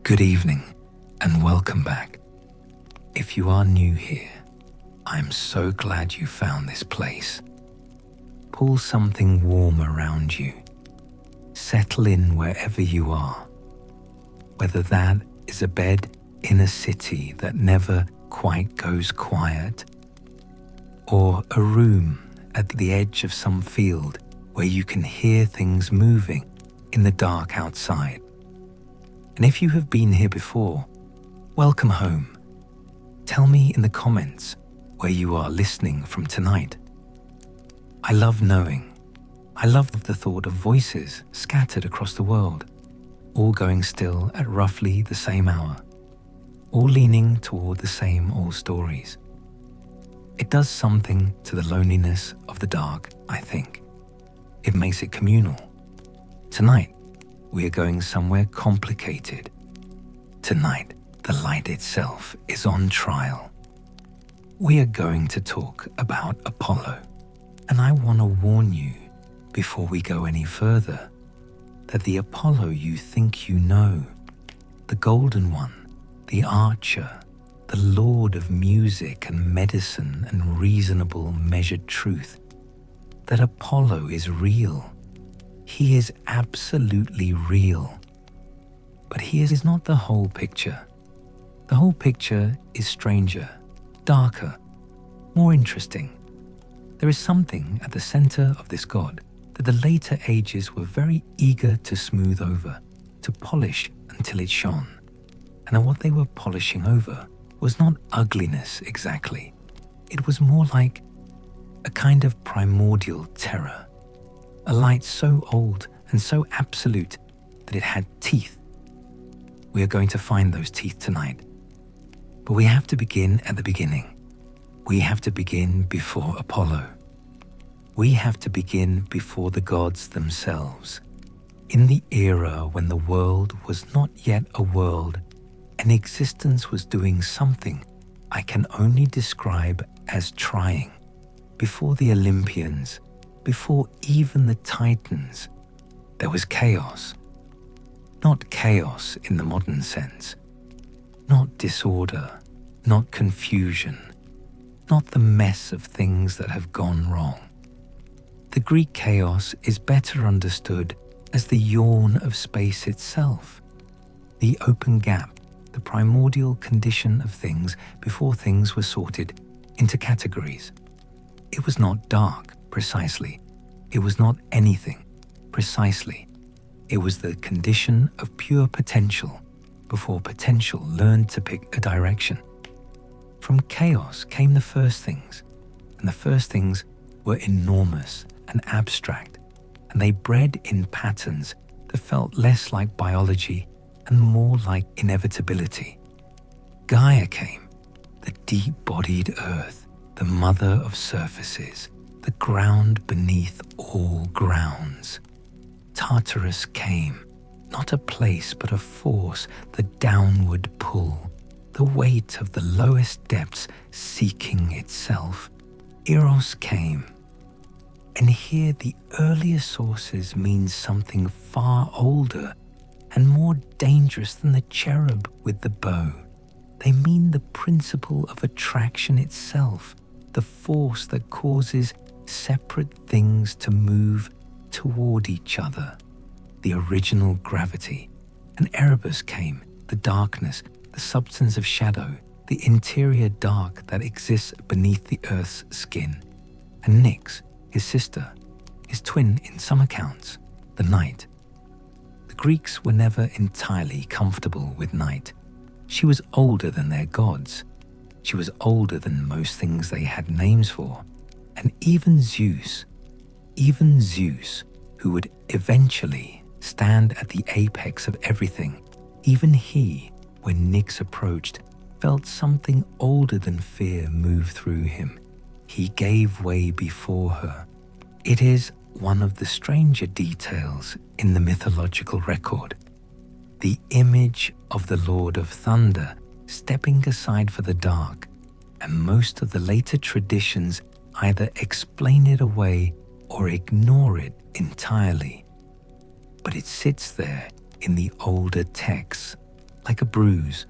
Good evening and welcome back. If you are new here, I'm so glad you found this place. Pull something warm around you. Settle in wherever you are. Whether that is a bed in a city that never quite goes quiet, or a room at the edge of some field where you can hear things moving in the dark outside. And if you have been here before, welcome home. Tell me in the comments where you are listening from tonight. I love knowing. I love the thought of voices scattered across the world, all going still at roughly the same hour, all leaning toward the same old stories. It does something to the loneliness of the dark, I think. It makes it communal. Tonight, we are going somewhere complicated. Tonight, the light itself is on trial. We are going to talk about Apollo, and I want to warn you, before we go any further, that the Apollo you think you know, the golden one, the archer, the lord of music and medicine and reasonable measured truth, that Apollo is real. He is absolutely real. But he is not the whole picture. The whole picture is stranger, darker, more interesting. There is something at the center of this god that the later ages were very eager to smooth over, to polish until it shone. And what they were polishing over was not ugliness exactly. It was more like a kind of primordial terror. A light so old and so absolute that it had teeth. We are going to find those teeth tonight. But we have to begin at the beginning. We have to begin before Apollo. We have to begin before the gods themselves. In the era when the world was not yet a world, and existence was doing something I can only describe as trying. Before the Olympians, before even the Titans, there was chaos. Not chaos in the modern sense. Not disorder, not confusion, not the mess of things that have gone wrong. The Greek chaos is better understood as the yawn of space itself, the open gap, the primordial condition of things before things were sorted into categories. It was not dark, precisely. It was not anything, precisely. It was the condition of pure potential before potential learned to pick a direction. From chaos came the first things, and the first things were enormous and abstract, and they bred in patterns that felt less like biology and more like inevitability. Gaia came, the deep-bodied earth, the mother of surfaces, the ground beneath all grounds. Tartarus came, not a place but a force, the downward pull, the weight of the lowest depths seeking itself. Eros came. And here the earlier sources mean something far older and more dangerous than the cherub with the bow. They mean the principle of attraction itself, the force that causes separate things to move toward each other. The original gravity. And Erebus came, the darkness, the substance of shadow, the interior dark that exists beneath the earth's skin. And Nyx, his sister, his twin in some accounts, the night. The Greeks were never entirely comfortable with night. She was older than their gods. She was older than most things they had names for. And even Zeus, who would eventually stand at the apex of everything, even he, when Nyx approached, felt something older than fear move through him. He gave way before her. It is one of the stranger details in the mythological record. The image of the Lord of Thunder stepping aside for the dark, and most of the later traditions either explain it away or ignore it entirely. But it sits there in the older texts, like a bruise,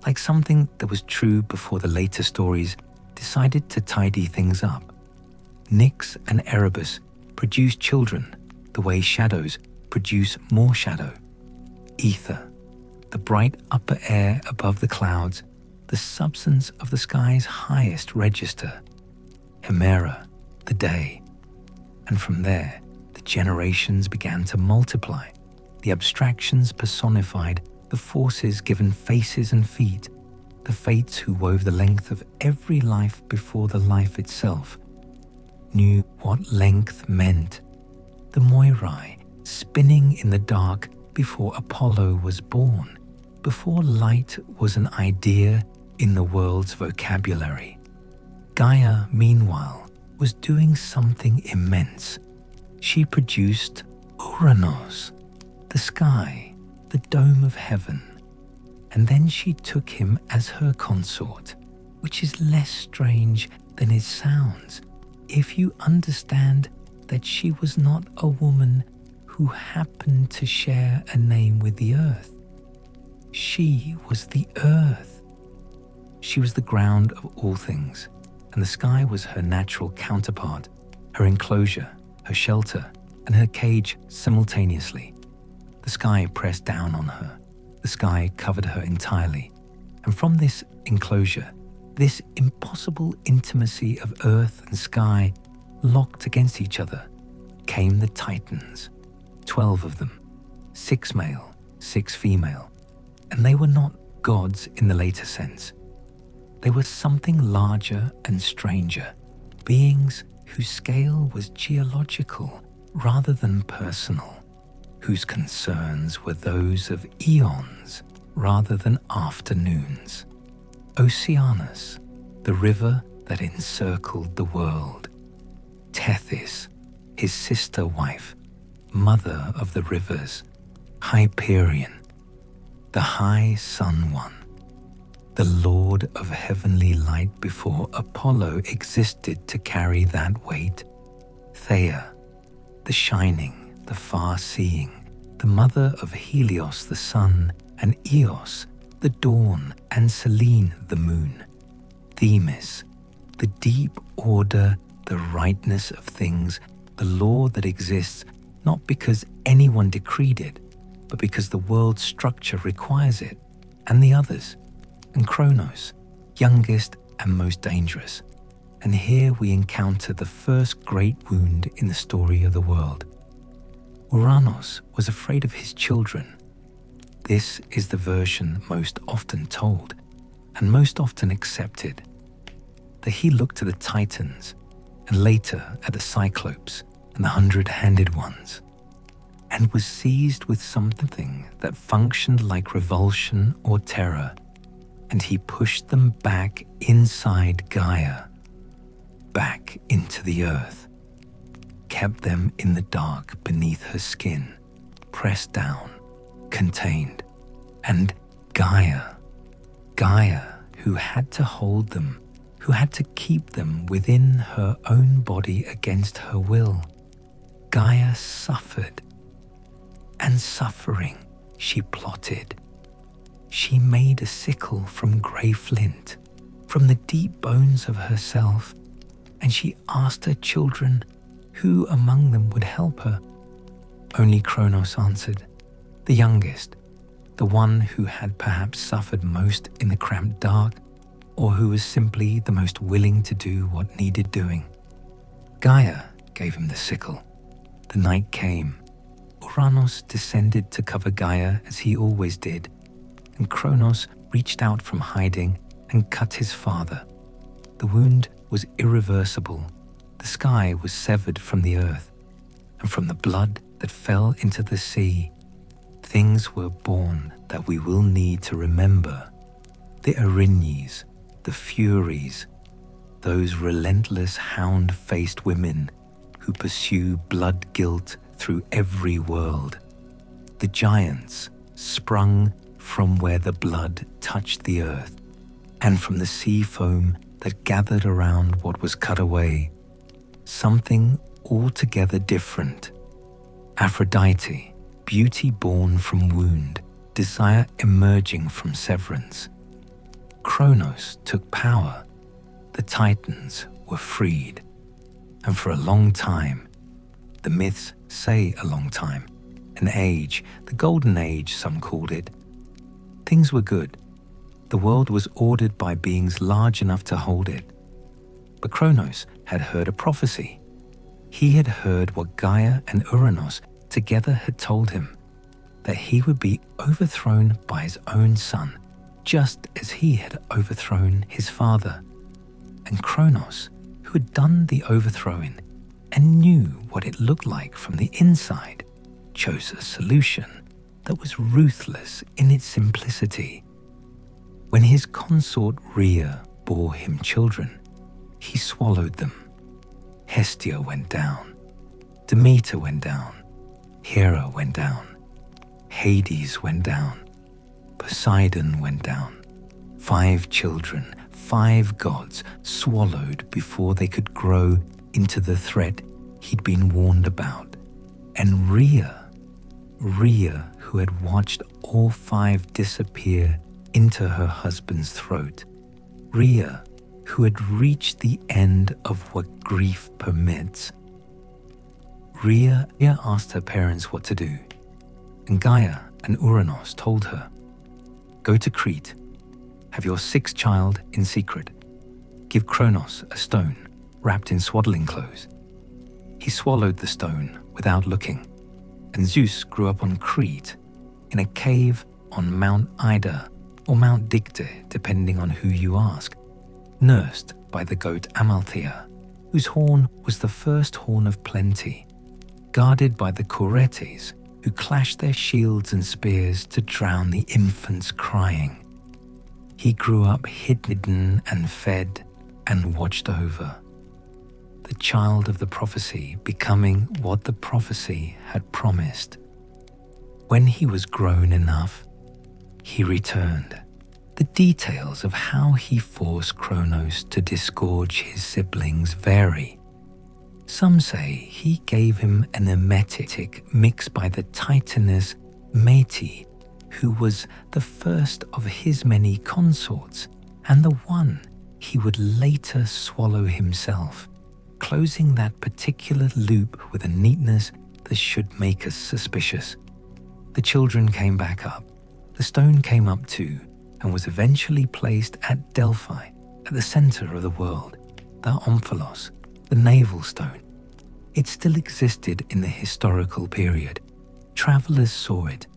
like something that was true before the later stories decided to tidy things up. Nyx and Erebus produce children the way shadows produce more shadow. Ether, the bright upper air above the clouds, the substance of the sky's highest register. Hemera, the day. And from there, the generations began to multiply. The abstractions personified the forces given faces and feet, the fates who wove the length of every life before the life itself knew what length meant. The Moirai, spinning in the dark before Apollo was born, before light was an idea in the world's vocabulary. Gaia, meanwhile, was doing something immense. She produced Uranos, the sky, the dome of heaven, and then she took him as her consort, which is less strange than it sounds if you understand that she was not a woman who happened to share a name with the earth. She was the earth. She was the ground of all things, and the sky was her natural counterpart, her enclosure, her shelter, and her cage simultaneously. The sky pressed down on her. The sky covered her entirely. And from this enclosure, this impossible intimacy of earth and sky locked against each other, came the Titans, 12 of them, 6 male, 6 female. And they were not gods in the later sense. They were something larger and stranger, beings whose scale was geological rather than personal, whose concerns were those of eons rather than afternoons. Oceanus, the river that encircled the world. Tethys, his sister wife, mother of the rivers. Hyperion, the high sun one, the lord of heavenly light before Apollo existed to carry that weight. Theia, the shining, the far-seeing, the mother of Helios the sun, and Eos, the dawn, and Selene the moon. Themis, the deep order, the rightness of things, the law that exists not because anyone decreed it, but because the world's structure requires it, and the others. And Cronus, youngest and most dangerous. And here we encounter the first great wound in the story of the world. Uranos was afraid of his children. This is the version most often told, and most often accepted, that he looked to the Titans, and later at the Cyclopes and the 100-handed ones, and was seized with something that functioned like revulsion or terror, and he pushed them back inside Gaia, back into the earth, kept them in the dark beneath her skin, pressed down, contained. And Gaia, who had to hold them, who had to keep them within her own body against her will. Gaia suffered, and suffering she plotted. She made a sickle from grey flint, from the deep bones of herself, and she asked her children who among them would help her. Only Cronus answered, the youngest, the one who had perhaps suffered most in the cramped dark, or who was simply the most willing to do what needed doing. Gaia gave him the sickle. The night came. Uranos descended to cover Gaia as he always did, and Cronus reached out from hiding and cut his father. The wound was irreversible. The sky was severed from the earth, and from the blood that fell into the sea, things were born that we will need to remember. The Erinyes, the Furies, those relentless hound-faced women who pursue blood guilt through every world. The giants sprung from where the blood touched the earth, and from the sea foam that gathered around what was cut away. Something altogether different. Aphrodite, beauty born from wound, desire emerging from severance. Cronus took power. The Titans were freed. And for a long time, the myths say a long time, an age, the golden age some called it, things were good. The world was ordered by beings large enough to hold it. But Cronus had heard a prophecy. He had heard what Gaia and Uranus together had told him, that he would be overthrown by his own son, just as he had overthrown his father. And Cronus, who had done the overthrowing and knew what it looked like from the inside, chose a solution that was ruthless in its simplicity. When his consort Rhea bore him children, he swallowed them. Hestia went down, Demeter went down, Hera went down, Hades went down, Poseidon went down. 5 children, 5 gods swallowed before they could grow into the threat he'd been warned about. And Rhea, who had watched all 5 disappear into her husband's throat, Rhea, who had reached the end of what grief permits. Rhea asked her parents what to do, and Gaia and Uranus told her, "Go to Crete, have your 6th child in secret. Give Cronus a stone wrapped in swaddling clothes." He swallowed the stone without looking, and Zeus grew up on Crete in a cave on Mount Ida or Mount Dicte, depending on who you ask, nursed by the goat Amalthea, whose horn was the first horn of plenty, guarded by the Coretes, who clashed their shields and spears to drown the infants crying. He grew up hidden and fed and watched over, the child of the prophecy becoming what the prophecy had promised. When he was grown enough, he returned. The details of how he forced Cronus to disgorge his siblings vary. Some say he gave him an emetic mixed by the Titaness Métis, who was the first of his many consorts and the one he would later swallow himself, closing that particular loop with a neatness that should make us suspicious. The children came back up. The stone came up too, and was eventually placed at Delphi, at the center of the world, the Omphalos, the naval stone. It still existed in the historical period. Travelers saw it.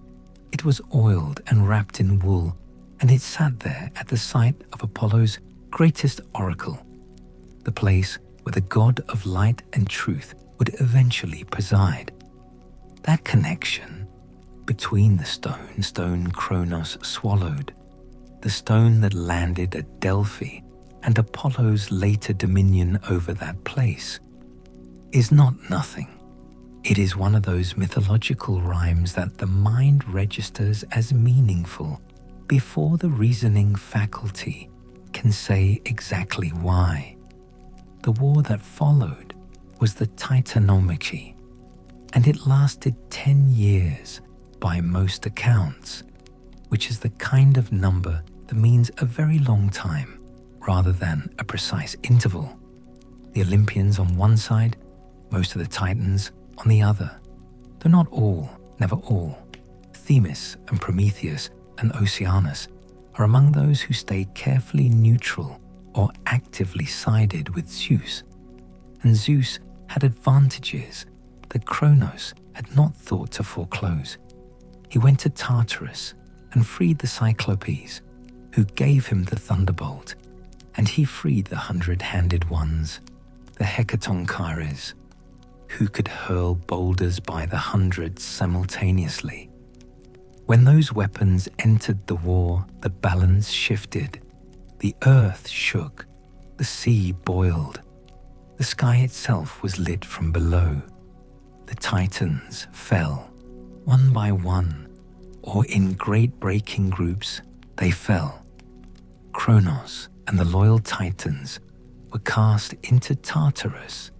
It was oiled and wrapped in wool, and it sat there at the site of Apollo's greatest oracle, the place where the god of light and truth would eventually preside. That connection between the stone Cronus swallowed, the stone that landed at Delphi, and Apollo's later dominion over that place, is not nothing. It is one of those mythological rhymes that the mind registers as meaningful before the reasoning faculty can say exactly why. The war that followed was the Titanomachy, and it lasted 10 years by most accounts, which is the kind of number that means a very long time rather than a precise interval. The Olympians on one side, most of the Titans on the other. Though not all, never all. Themis and Prometheus and Oceanus are among those who stayed carefully neutral or actively sided with Zeus. And Zeus had advantages that Cronus had not thought to foreclose. He went to Tartarus and freed the Cyclopes, who gave him the thunderbolt, and he freed the 100-handed ones, the Hecatonchires, who could hurl boulders by the hundreds simultaneously. When those weapons entered the war, the balance shifted. The earth shook, the sea boiled, the sky itself was lit from below. The Titans fell, one by one, or in great breaking groups, they fell. Cronus and the loyal Titans were cast into Tartarus,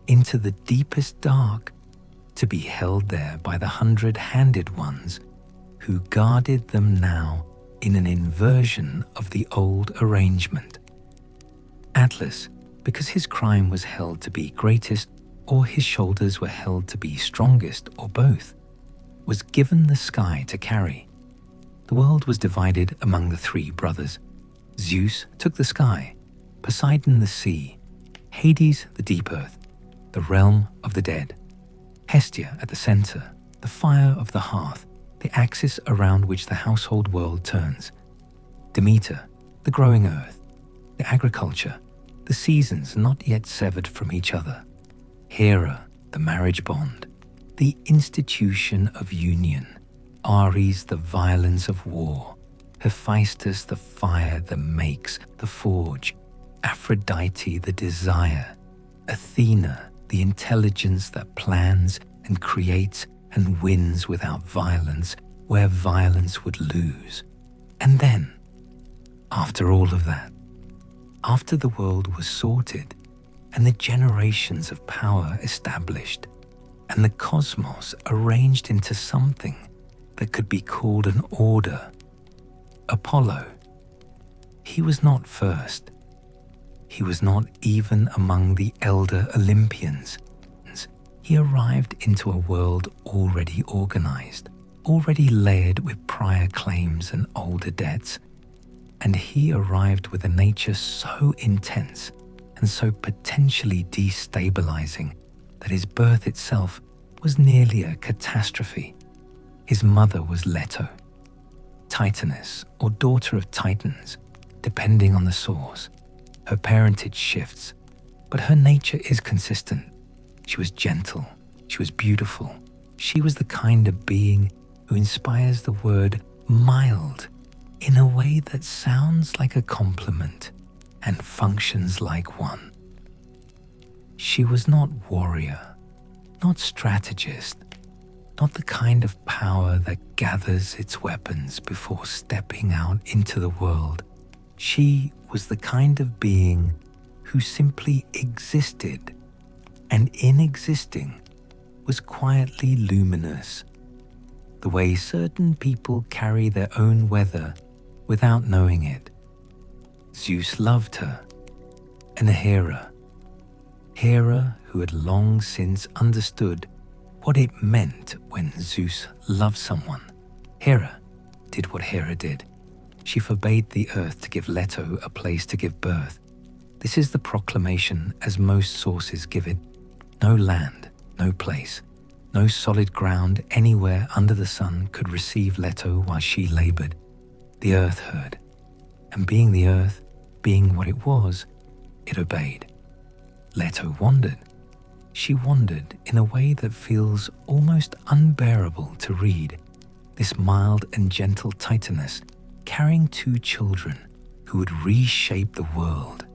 into the deepest dark, to be held there by the 100-handed ones who guarded them now in an inversion of the old arrangement. Atlas, because his crime was held to be greatest, or his shoulders were held to be strongest, or both, was given the sky to carry. The world was divided among the three brothers. Zeus took the sky, Poseidon the sea, Hades the deep earth, the realm of the dead, Hestia at the center, the fire of the hearth, the axis around which the household world turns, Demeter, the growing earth, the agriculture, the seasons not yet severed from each other, Hera, the marriage bond, the institution of union, Ares, the violence of war, Hephaestus, the fire that makes, the forge, Aphrodite, the desire, Athena, the intelligence that plans and creates and wins without violence, where violence would lose. And then, after all of that, after the world was sorted and the generations of power established, and the cosmos arranged into something that could be called an order, Apollo, he was not first. He was not even among the elder Olympians. He arrived into a world already organized, already layered with prior claims and older debts, and he arrived with a nature so intense and so potentially destabilizing that his birth itself was nearly a catastrophe. His mother was Leto, Titaness, or daughter of Titans, depending on the source. Her parentage shifts, but her nature is consistent. She was gentle, she was beautiful, she was the kind of being who inspires the word mild in a way that sounds like a compliment and functions like one. She was not warrior, not strategist, not the kind of power that gathers its weapons before stepping out into the world. She was the kind of being who simply existed, and in existing was quietly luminous, the way certain people carry their own weather without knowing it. Zeus loved her, and Hera who had long since understood what it meant when Zeus loved someone. Hera did what Hera did. She forbade the earth to give Leto a place to give birth. This is the proclamation as most sources give it. No land, no place, no solid ground anywhere under the sun could receive Leto while she labored. The earth heard, and being the earth, being what it was, it obeyed. Leto wandered. She wandered in a way that feels almost unbearable to read. This mild and gentle Titaness carrying two children who would reshape the world,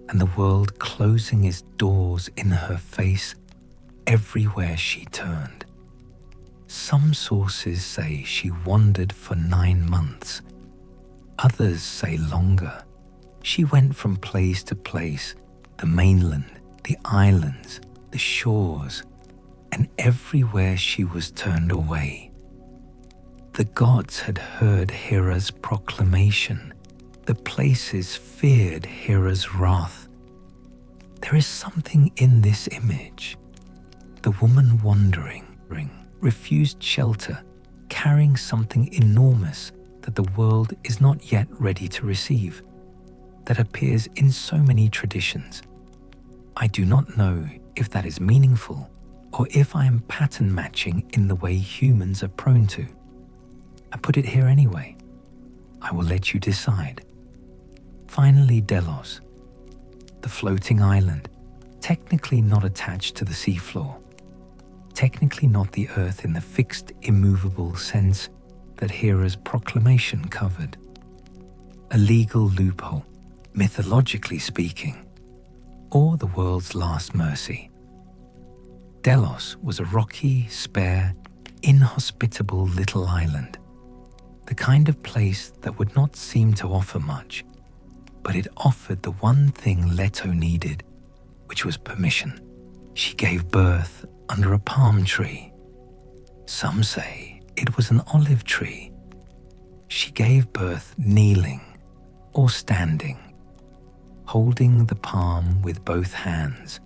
and the world closing its doors in her face everywhere she turned. Some sources say she wandered for 9 months. Others say longer. She went from place to place, the mainland, the islands, the shores, and everywhere she was turned away. The gods had heard Hera's proclamation. The places feared Hera's wrath. There is something in this image. The woman wandering, refused shelter, carrying something enormous that the world is not yet ready to receive, that appears in so many traditions. I do not know if that is meaningful or if I am pattern matching in the way humans are prone to. I put it here anyway. I will let you decide. Finally, Delos, the floating island, technically not attached to the seafloor, technically not the earth in the fixed, immovable sense that Hera's proclamation covered. A legal loophole, mythologically speaking, or the world's last mercy. Delos was a rocky, spare, inhospitable little island, the kind of place that would not seem to offer much, but it offered the one thing Leto needed, which was permission. She gave birth under a palm tree. Some say It was an olive tree. She gave birth kneeling or standing, holding the palm with both hands,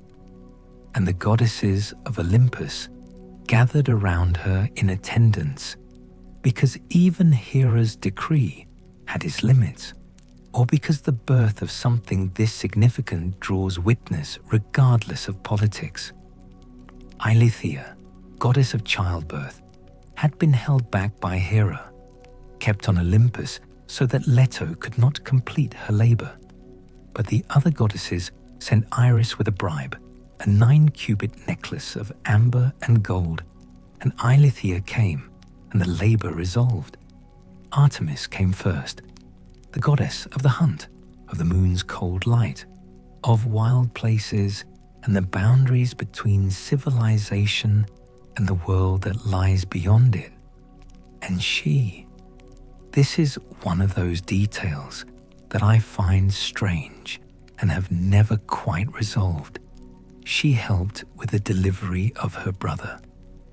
and the goddesses of Olympus gathered around her in attendance, because even Hera's decree had its limits, or because the birth of something this significant draws witness regardless of politics. Eileithyia, goddess of childbirth, had been held back by Hera, kept on Olympus so that Leto could not complete her labor. But the other goddesses sent Iris with a bribe, a 9-cubit necklace of amber and gold, and Eileithyia came, and the labor resolved. Artemis came first, the goddess of the hunt, of the moon's cold light, of wild places and the boundaries between civilization and the world that lies beyond it. And this is one of those details that I find strange and have never quite resolved. She helped with the delivery of her brother.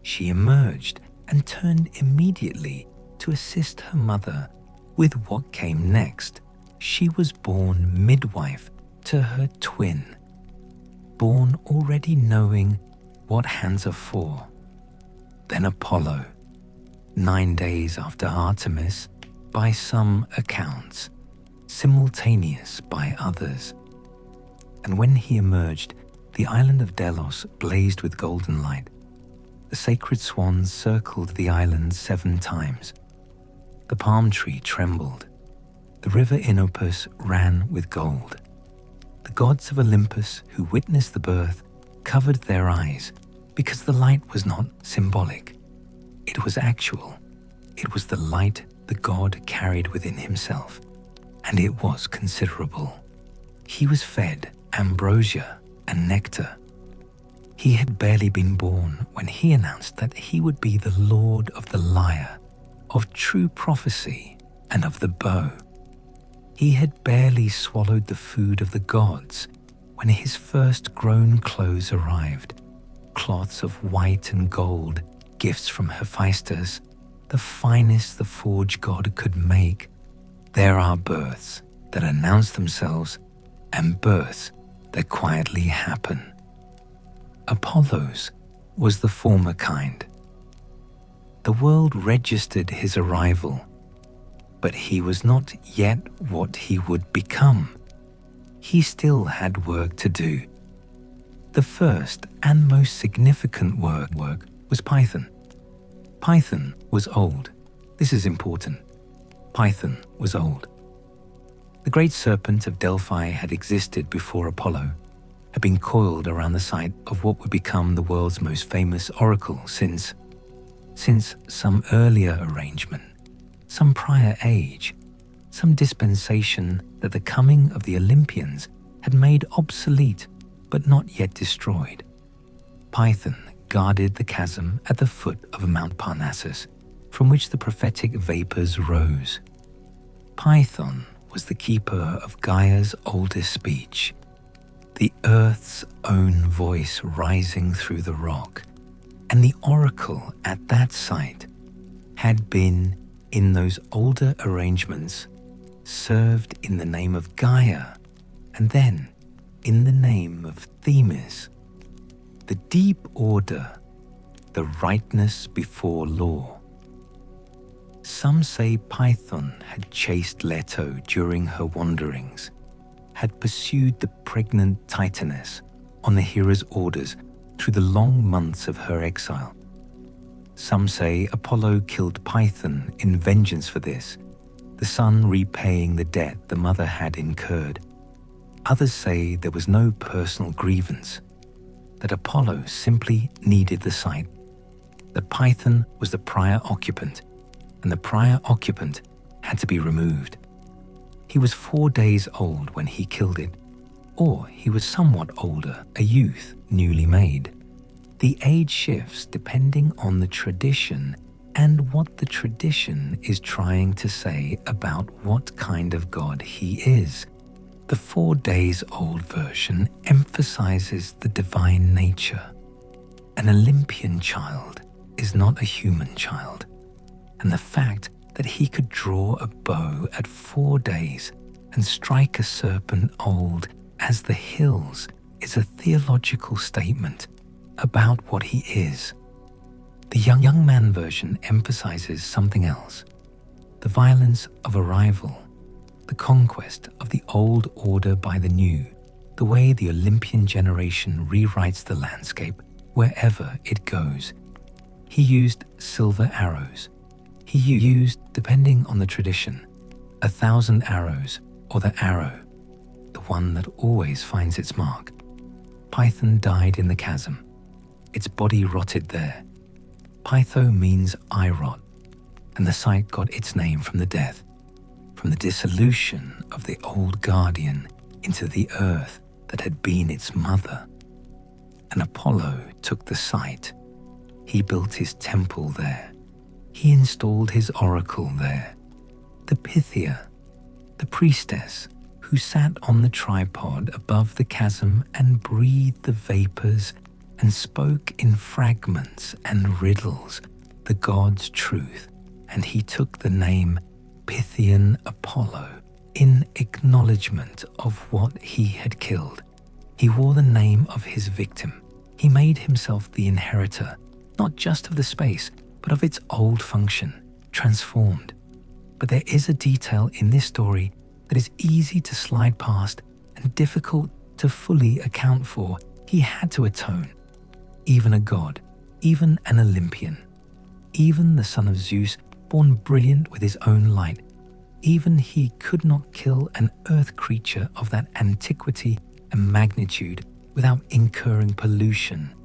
She emerged and turned immediately to assist her mother with what came next. She was born midwife to her twin, born already knowing what hands are for. Then Apollo, 9 days after Artemis, by some accounts, simultaneous by others. And when he emerged, the island of Delos blazed with golden light. The sacred swans circled the island 7 times. The palm tree trembled. The river Inopus ran with gold. The gods of Olympus who witnessed the birth covered their eyes because the light was not symbolic. It was actual. It was the light the god carried within himself, and it was considerable. He was fed ambrosia and nectar. He had barely been born when he announced that he would be the lord of the lyre, of true prophecy, and of the bow. He had barely swallowed the food of the gods when his first grown clothes arrived, cloths of white and gold, gifts from Hephaestus, the finest the forge god could make. There are births that announce themselves and births that quietly happen. Apollo's was the former kind. The world registered his arrival, but he was not yet what he would become. He still had work to do. The first and most significant work was Python. Python was old. This is important. Python was old. The great serpent of Delphi had existed before Apollo, had been coiled around the site of what would become the world's most famous oracle since some earlier arrangement, some prior age, some dispensation that the coming of the Olympians had made obsolete but not yet destroyed. Python guarded the chasm at the foot of Mount Parnassus, from which the prophetic vapors rose. Python was the keeper of Gaia's oldest speech, the earth's own voice rising through the rock, and the oracle at that site had been, in those older arrangements, served in the name of Gaia, and then in the name of Themis. The deep order, the rightness before law. Some say Python had chased Leto during her wanderings, had pursued the pregnant Titaness on the hero's orders through the long months of her exile. Some say Apollo killed Python in vengeance for this, the son repaying the debt the mother had incurred. Others say there was no personal grievance, that Apollo simply needed the site, that Python was the prior occupant, and the prior occupant had to be removed. He was 4 days old when he killed it, or he was somewhat older, a youth newly made. The age shifts depending on the tradition and what the tradition is trying to say about what kind of god he is. The 4 days old version emphasizes the divine nature. An Olympian child is not a human child. and the fact that he could draw a bow at 4 days and strike a serpent old as the hills is a theological statement about what he is. The young man version emphasizes something else: the violence of arrival, the conquest of the old order by the new, the way the Olympian generation rewrites the landscape wherever it goes. He used silver arrows. He used, depending on the tradition, 1,000 arrows, or the arrow, the one that always finds its mark. Python died in the chasm. Its body rotted there. Pytho means eye rot, and the site got its name from the death, from the dissolution of the old guardian into the earth that had been its mother. And Apollo took the site. He built his temple there. He installed his oracle there. The Pythia, the priestess who sat on the tripod above the chasm and breathed the vapors and spoke in fragments and riddles the god's truth, and he took the name Pythian Apollo in acknowledgement of what he had killed. He wore the name of his victim. He made himself the inheritor, not just of the space, but of its old function, transformed. But there is a detail in this story that is easy to slide past and difficult to fully account for. He had to atone. Even a god, even an Olympian, even the son of Zeus, born brilliant with his own light, even he could not kill an earth creature of that antiquity and magnitude without incurring pollution.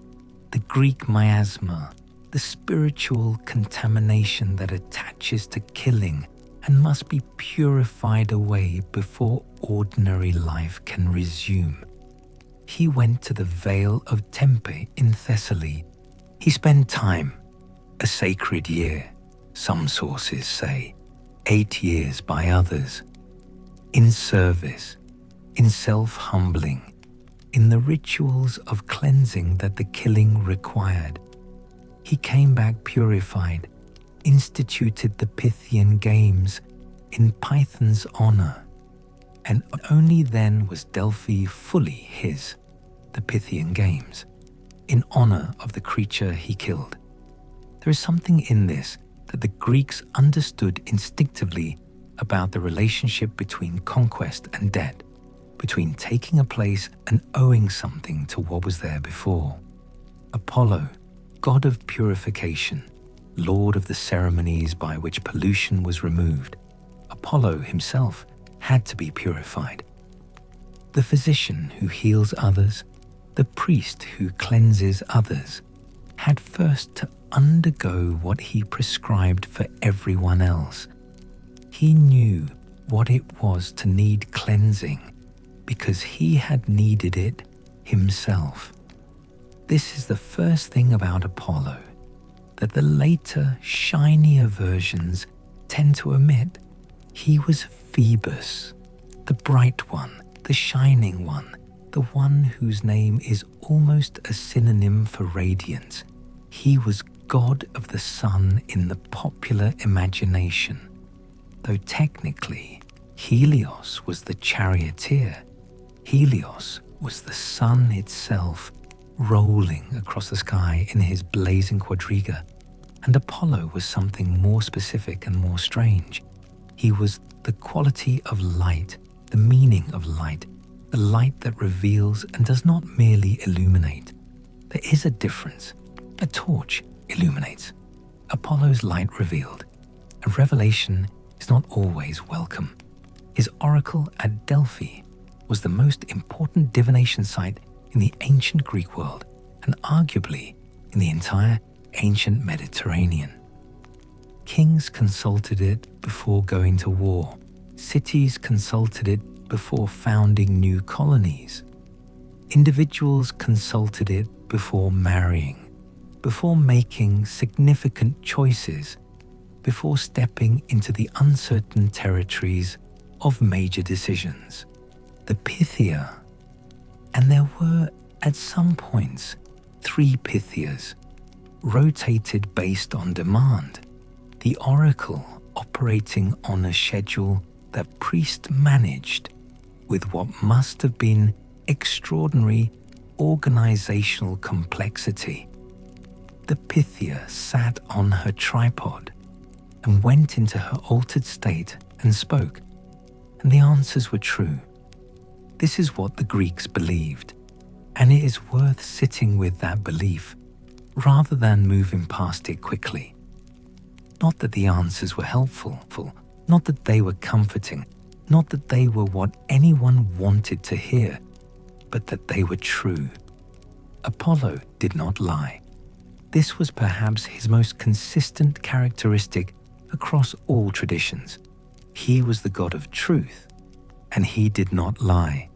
The Greek miasma, the spiritual contamination that attaches to killing and must be purified away before ordinary life can resume. He went to the Vale of Tempe in Thessaly. He spent time, a sacred year, some sources say, 8 years by others, in service, in self-humbling, in the rituals of cleansing that the killing required. He came back purified, instituted the Pythian Games in Python's honor, and only then was Delphi fully his, the Pythian Games, in honor of the creature he killed. There is something in this that the Greeks understood instinctively about the relationship between conquest and debt, between taking a place and owing something to what was there before. Apollo, god of purification, lord of the ceremonies by which pollution was removed, Apollo himself had to be purified. The physician who heals others, the priest who cleanses others, had first to undergo what he prescribed for everyone else. He knew what it was to need cleansing because he had needed it himself. This is the first thing about Apollo that the later, shinier versions tend to omit. He was Phoebus, the bright one, the shining one, the one whose name is almost a synonym for radiance. He was god of the sun in the popular imagination, though technically Helios was the charioteer. Helios was the sun itself, rolling across the sky in his blazing quadriga, and Apollo was something more specific and more strange. He was the quality of light, the meaning of light, the light that reveals and does not merely illuminate. There is a difference. A torch illuminates. Apollo's light revealed. A revelation is not always welcome. His oracle at Delphi was the most important divination site in the ancient Greek world, and arguably in the entire ancient Mediterranean. Kings consulted it before going to war. Cities consulted it before founding new colonies. Individuals consulted it before marrying, before making significant choices, before stepping into the uncertain territories of major decisions. The Pythia, and there were at some points 3 Pythias, rotated based on demand. the oracle operating on a schedule that priest managed with what must have been extraordinary organizational complexity. The Pythia sat on her tripod and went into her altered state and spoke, and the answers were true. This is what the Greeks believed, and it is worth sitting with that belief rather than moving past it quickly. Not that the answers were helpful, not that they were comforting, not that they were what anyone wanted to hear, but that they were true. Apollo did not lie. This was perhaps his most consistent characteristic across all traditions. He was the god of truth, and he did not lie.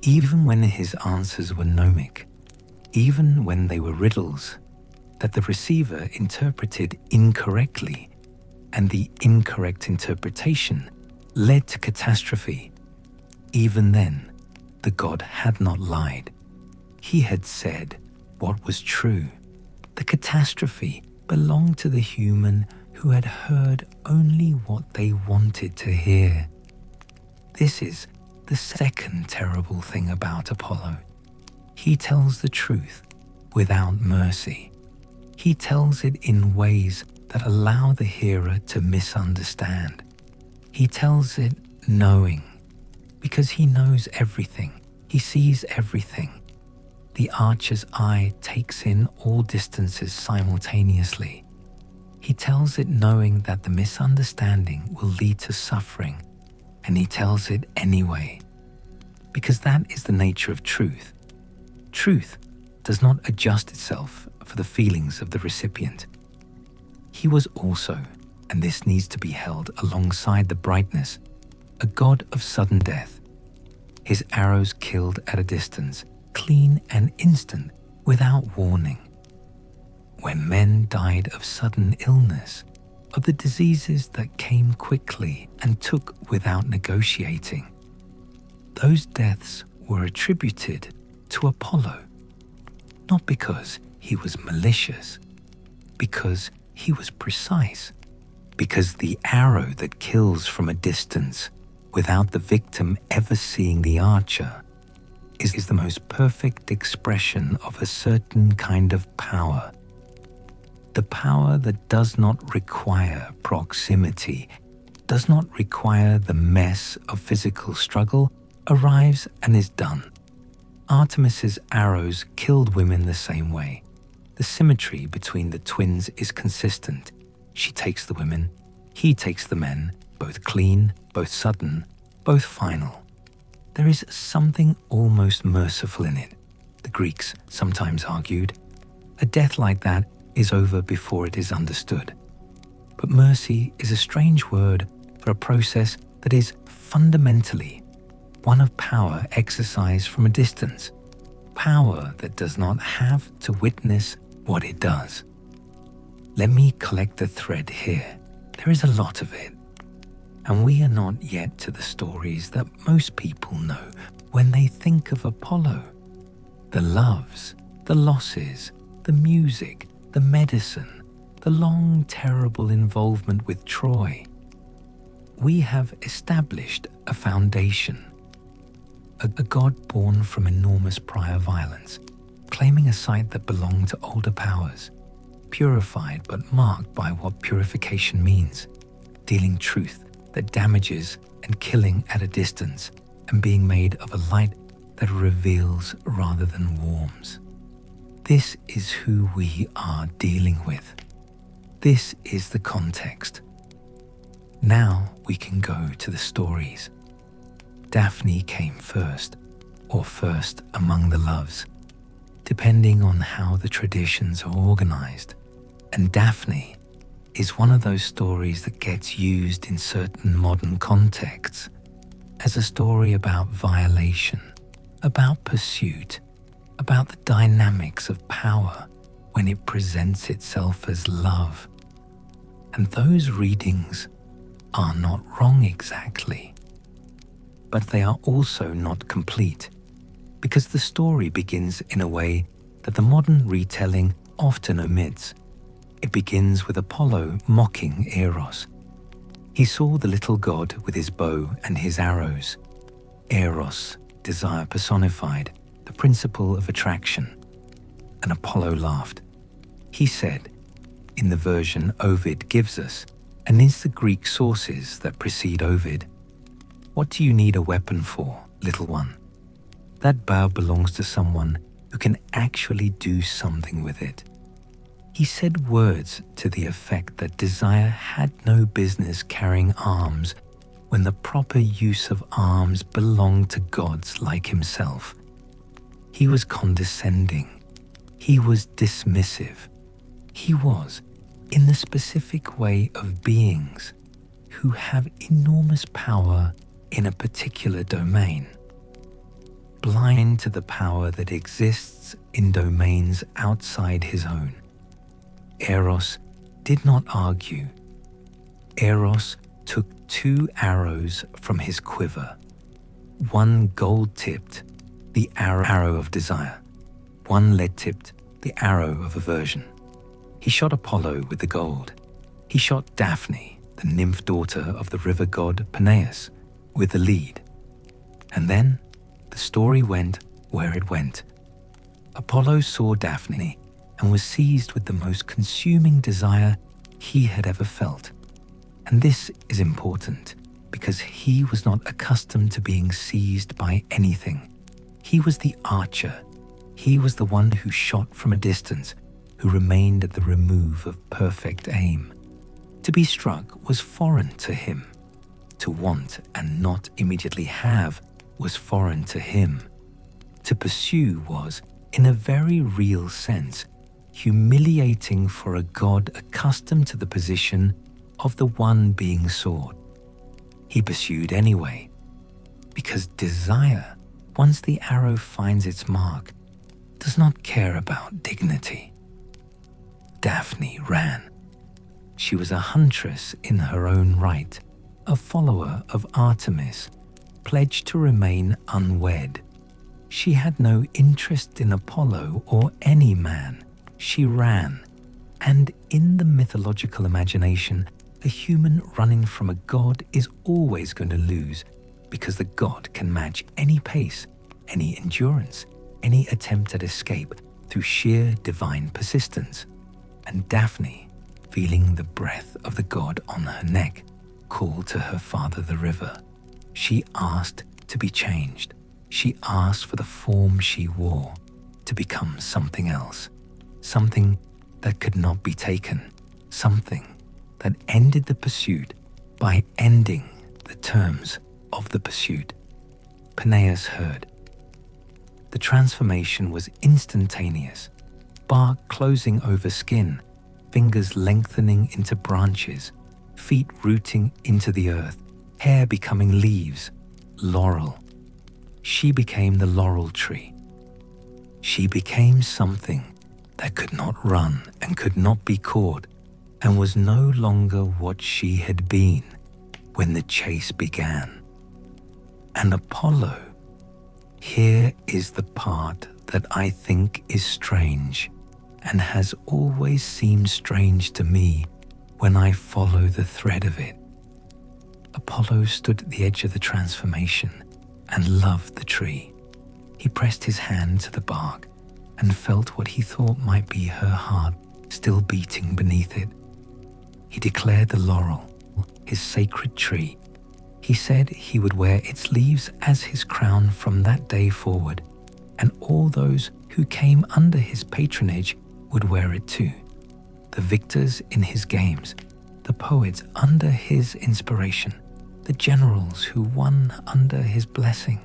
Even when his answers were gnomic, even when they were riddles that the receiver interpreted incorrectly, and the incorrect interpretation led to catastrophe, even then, the god had not lied. He had said what was true. The catastrophe belonged to the human who had heard only what they wanted to hear. This is the second terrible thing about Apollo. He tells the truth without mercy. He tells it in ways that allow the hearer to misunderstand. He tells it knowing, because he knows everything. He sees everything. The archer's eye takes in all distances simultaneously. He tells it knowing that the misunderstanding will lead to suffering, and he tells it anyway, because that is the nature of truth. Truth does not adjust itself for the feelings of the recipient. He was also, and this needs to be held alongside the brightness, a god of sudden death. His arrows killed at a distance, clean and instant, without warning. When men died of sudden illness, of the diseases that came quickly and took without negotiating, those deaths were attributed to Apollo, not because he was malicious, because he was precise, because the arrow that kills from a distance without the victim ever seeing the archer is the most perfect expression of a certain kind of power. The power that does not require proximity, does not require the mess of physical struggle, arrives and is done. Artemis's arrows killed women the same way. The symmetry between the twins is consistent. She takes the women, he takes the men, both clean, both sudden, both final. There is something almost merciful in it, the Greeks sometimes argued. A death like that is over before it is understood. But mercy is a strange word for a process that is fundamentally one of power exercised from a distance, power that does not have to witness what it does. Let me collect the thread here. There is a lot of it, and we are not yet to the stories that most people know when they think of Apollo. The loves, the losses, the music, the medicine, the long, terrible involvement with Troy. We have established a foundation, a god born from enormous prior violence, claiming a site that belonged to older powers, purified but marked by what purification means, dealing truth that damages and killing at a distance, and being made of a light that reveals rather than warms. This is who we are dealing with. This is the context. Now we can go to the stories. Daphne came first, or first among the loves, depending on how the traditions are organized. And Daphne is one of those stories that gets used in certain modern contexts as a story about violation, about pursuit, about the dynamics of power when it presents itself as love. And those readings are not wrong exactly, but they are also not complete, because the story begins in a way that the modern retelling often omits. It begins with Apollo mocking Eros. He saw the little god with his bow and his arrows. Eros, desire personified, the principle of attraction. And Apollo laughed. He said, in the version Ovid gives us, and is the Greek sources that precede Ovid, "What do you need a weapon for, little one? That bow belongs to someone who can actually do something with it." He said words to the effect that desire had no business carrying arms when the proper use of arms belonged to gods like himself. He was condescending. He was dismissive. He was, in the specific way of beings who have enormous power in a particular domain, blind to the power that exists in domains outside his own. Eros did not argue. Eros took 2 arrows from his quiver, one gold-tipped, the arrow of desire, one lead-tipped, the arrow of aversion. He shot Apollo with the gold. He shot Daphne, the nymph daughter of the river god Peneus, with the lead. And then the story went where it went. Apollo saw Daphne and was seized with the most consuming desire he had ever felt. And this is important because he was not accustomed to being seized by anything. He was the archer. He was the one who shot from a distance, who remained at the remove of perfect aim. To be struck was foreign to him. To want and not immediately have was foreign to him. To pursue was, in a very real sense, humiliating for a god accustomed to the position of the one being sought. He pursued anyway, because desire, once the arrow finds its mark, does not care about dignity. Daphne ran. She was a huntress in her own right, a follower of Artemis, pledged to remain unwed. She had no interest in Apollo or any man. She ran, and in the mythological imagination, a human running from a god is always going to lose because the god can match any pace, any endurance, any attempt at escape through sheer divine persistence. And Daphne, feeling the breath of the god on her neck, called to her father the river. She asked to be changed. She asked for the form she wore, to become something else. Something that could not be taken, something that ended the pursuit by ending the terms of the pursuit. Peneus heard. The transformation was instantaneous, bark closing over skin, fingers lengthening into branches, feet rooting into the earth, hair becoming leaves, laurel. She became the laurel tree. She became something that could not run and could not be caught, and was no longer what she had been when the chase began. And Apollo, here is the part that I think is strange, and has always seemed strange to me when I follow the thread of it. Apollo stood at the edge of the transformation and loved the tree. He pressed his hand to the bark and felt what he thought might be her heart still beating beneath it. He declared the laurel his sacred tree. He said he would wear its leaves as his crown from that day forward, and all those who came under his patronage would wear it too. The victors in his games, the poets under his inspiration, the generals who won under his blessing.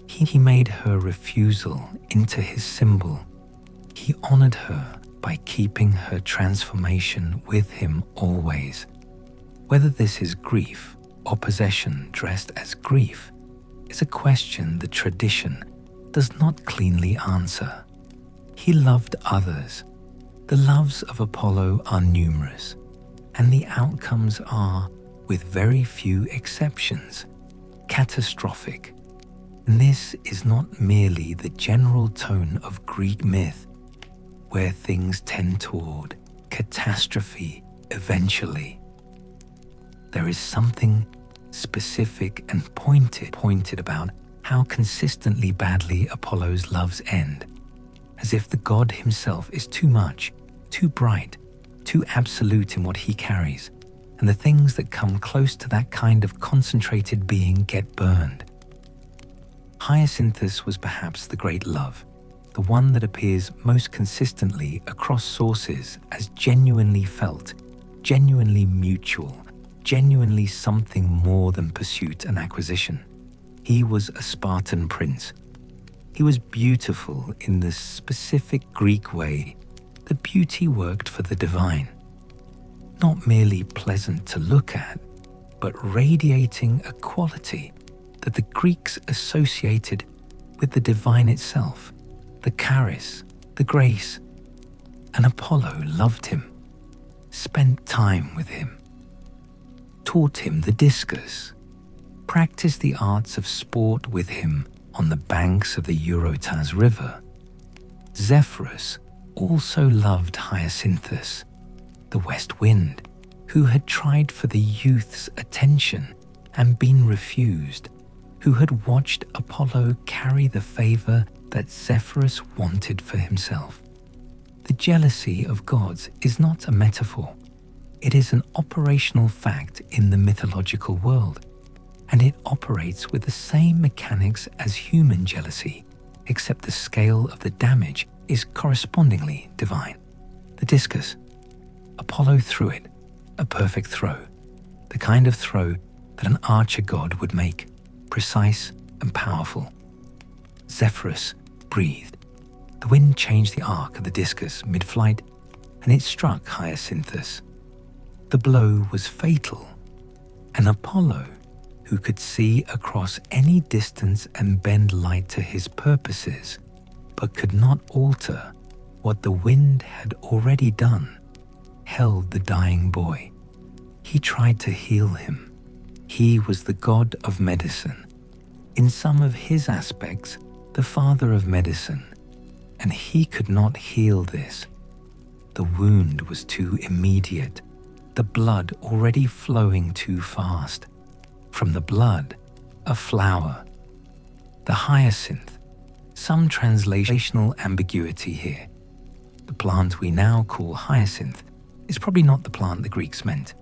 He made her refusal into his symbol. He honored her by keeping her transformation with him always. Whether this is grief or possession dressed as grief is a question the tradition does not cleanly answer. He loved others. The loves of Apollo are numerous, and the outcomes are, with very few exceptions, catastrophic. And this is not merely the general tone of Greek myth, where things tend toward catastrophe eventually. There is something specific and pointed about how consistently badly Apollo's loves end, as if the god himself is too much, too bright, too absolute in what he carries, and the things that come close to that kind of concentrated being get burned. Hyacinthus was perhaps the great love, the one that appears most consistently across sources as genuinely felt, genuinely mutual, genuinely something more than pursuit and acquisition. He was a Spartan prince. He was beautiful in the specific Greek way that beauty worked for the divine. Not merely pleasant to look at, but radiating a quality that the Greeks associated with the divine itself, the charis, the grace. And Apollo loved him, spent time with him, taught him the discus, practiced the arts of sport with him on the banks of the Eurotas River. Zephyrus also loved Hyacinthus, the west wind, who had tried for the youth's attention and been refused, who had watched Apollo carry the favor that Zephyrus wanted for himself. The jealousy of gods is not a metaphor. It is an operational fact in the mythological world, and it operates with the same mechanics as human jealousy, except the scale of the damage is correspondingly divine. The discus. Apollo threw it, a perfect throw, the kind of throw that an archer god would make, precise and powerful. Zephyrus breathed. The wind changed the arc of the discus mid-flight, and it struck Hyacinthus. The blow was fatal, and Apollo, who could see across any distance and bend light to his purposes, but could not alter what the wind had already done, held the dying boy. He tried to heal him. He was the god of medicine, in some of his aspects, the father of medicine, and he could not heal this. The wound was too immediate, the blood already flowing too fast. From the blood, a flower. The hyacinth. Some translational ambiguity here. The plant we now call hyacinth is probably not the plant the Greeks meant,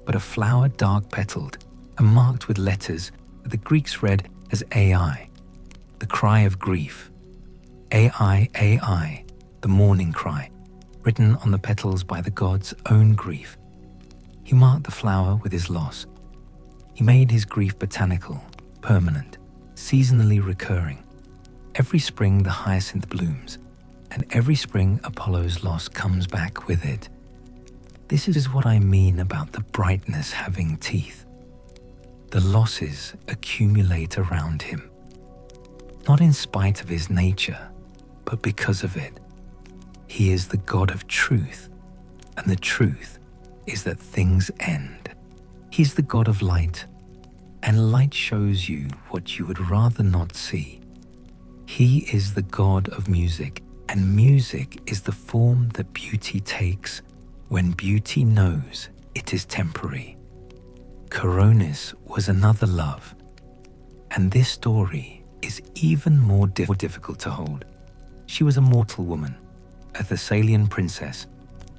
but a flower dark-petaled and marked with letters that the Greeks read as Ai, the cry of grief. Ai, Ai, the mourning cry, written on the petals by the god's own grief. He marked the flower with his loss. He made his grief botanical, permanent, seasonally recurring. Every spring the hyacinth blooms, and every spring Apollo's loss comes back with it. This is what I mean about the brightness having teeth. The losses accumulate around him, not in spite of his nature, but because of it. He is the god of truth, and the truth is that things end. He's the god of light, and light shows you what you would rather not see. He is the god of music, and music is the form that beauty takes when beauty knows it is temporary. Coronis was another love, and this story is even more difficult to hold. She was a mortal woman, a Thessalian princess,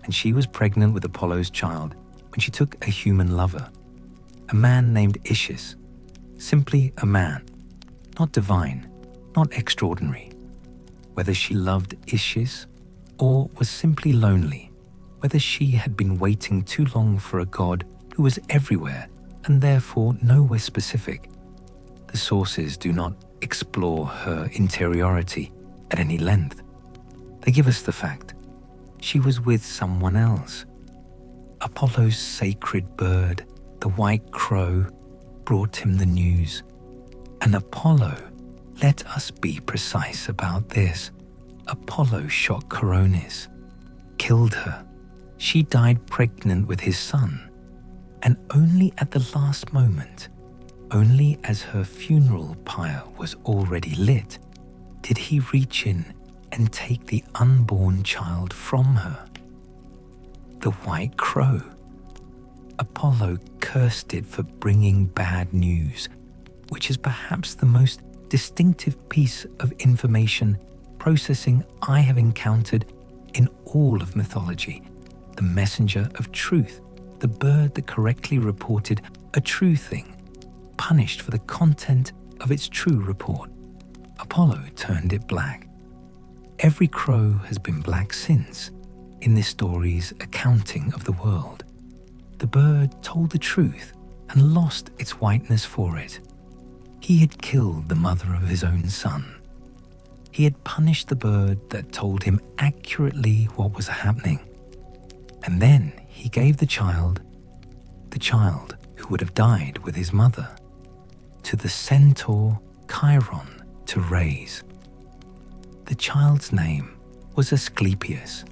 and she was pregnant with Apollo's child when she took a human lover, a man named Ischys, simply a man, not divine, not extraordinary. Whether she loved Ischys or was simply lonely, whether she had been waiting too long for a god who was everywhere and therefore nowhere specific. The sources do not explore her interiority at any length. They give us the fact she was with someone else. Apollo's sacred bird, the white crow, brought him the news. And Apollo, let us be precise about this, Apollo shot Coronis, killed her. She died pregnant with his son, and only at the last moment, only as her funeral pyre was already lit, did he reach in and take the unborn child from her. the white crow. Apollo cursed it for bringing bad news, which is perhaps the most distinctive piece of information processing I have encountered in all of mythology. The messenger of truth, the bird that correctly reported a true thing, punished for the content of its true report. Apollo turned it black. Every crow has been black since, in this story's accounting of the world. The bird told the truth and lost its whiteness for it. He had killed the mother of his own son. He had punished the bird that told him accurately what was happening. And then he gave the child who would have died with his mother, to the centaur Chiron to raise. The child's name was Asclepius.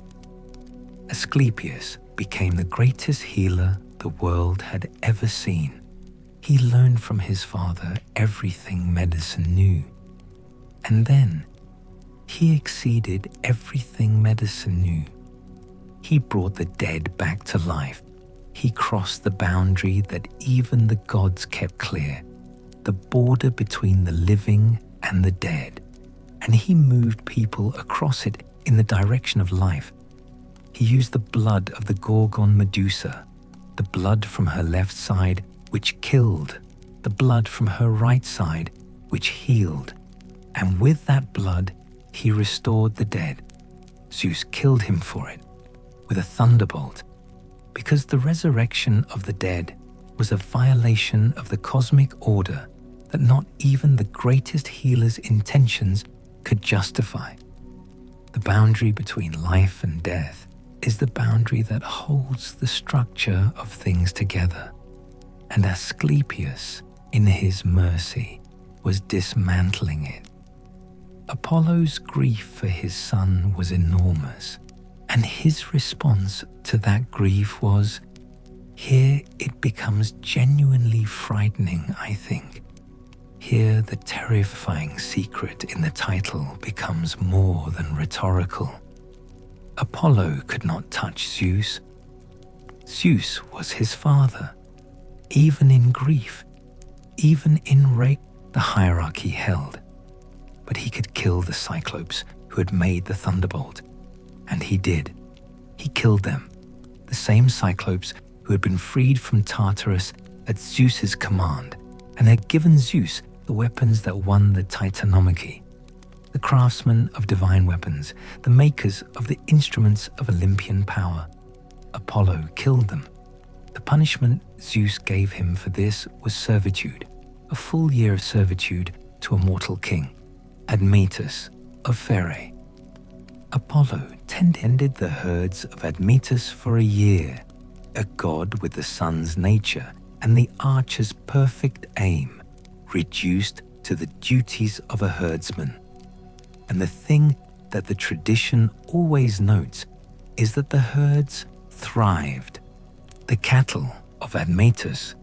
Asclepius became the greatest healer the world had ever seen. He learned from his father everything medicine knew. And then he exceeded everything medicine knew. He brought the dead back to life. He crossed the boundary that even the gods kept clear, the border between the living and the dead. And he moved people across it in the direction of life. He used the blood of the Gorgon Medusa, the blood from her left side, which killed, the blood from her right side, which healed. And with that blood, he restored the dead. Zeus killed him for it with a thunderbolt, because the resurrection of the dead was a violation of the cosmic order that not even the greatest healer's intentions could justify. The boundary between life and death is the boundary that holds the structure of things together. And Asclepius, in his mercy, was dismantling it. Apollo's grief for his son was enormous, and his response to that grief was, here it becomes genuinely frightening, I think. Here the terrifying secret in the title becomes more than rhetorical. Apollo could not touch Zeus. Zeus was his father. Even in grief, even in rage, the hierarchy held. But he could kill the Cyclopes who had made the thunderbolt. And he did. He killed them, the same Cyclopes who had been freed from Tartarus at Zeus's command and had given Zeus the weapons that won the Titanomachy, the craftsmen of divine weapons, the makers of the instruments of Olympian power. Apollo killed them. The punishment Zeus gave him for this was servitude, a full year of servitude to a mortal king, Admetus of Phere. Apollo tended the herds of Admetus for a year, a god with the sun's nature and the archer's perfect aim, reduced to the duties of a herdsman. And the thing that the tradition always notes is that the herds thrived. The cattle of Admetus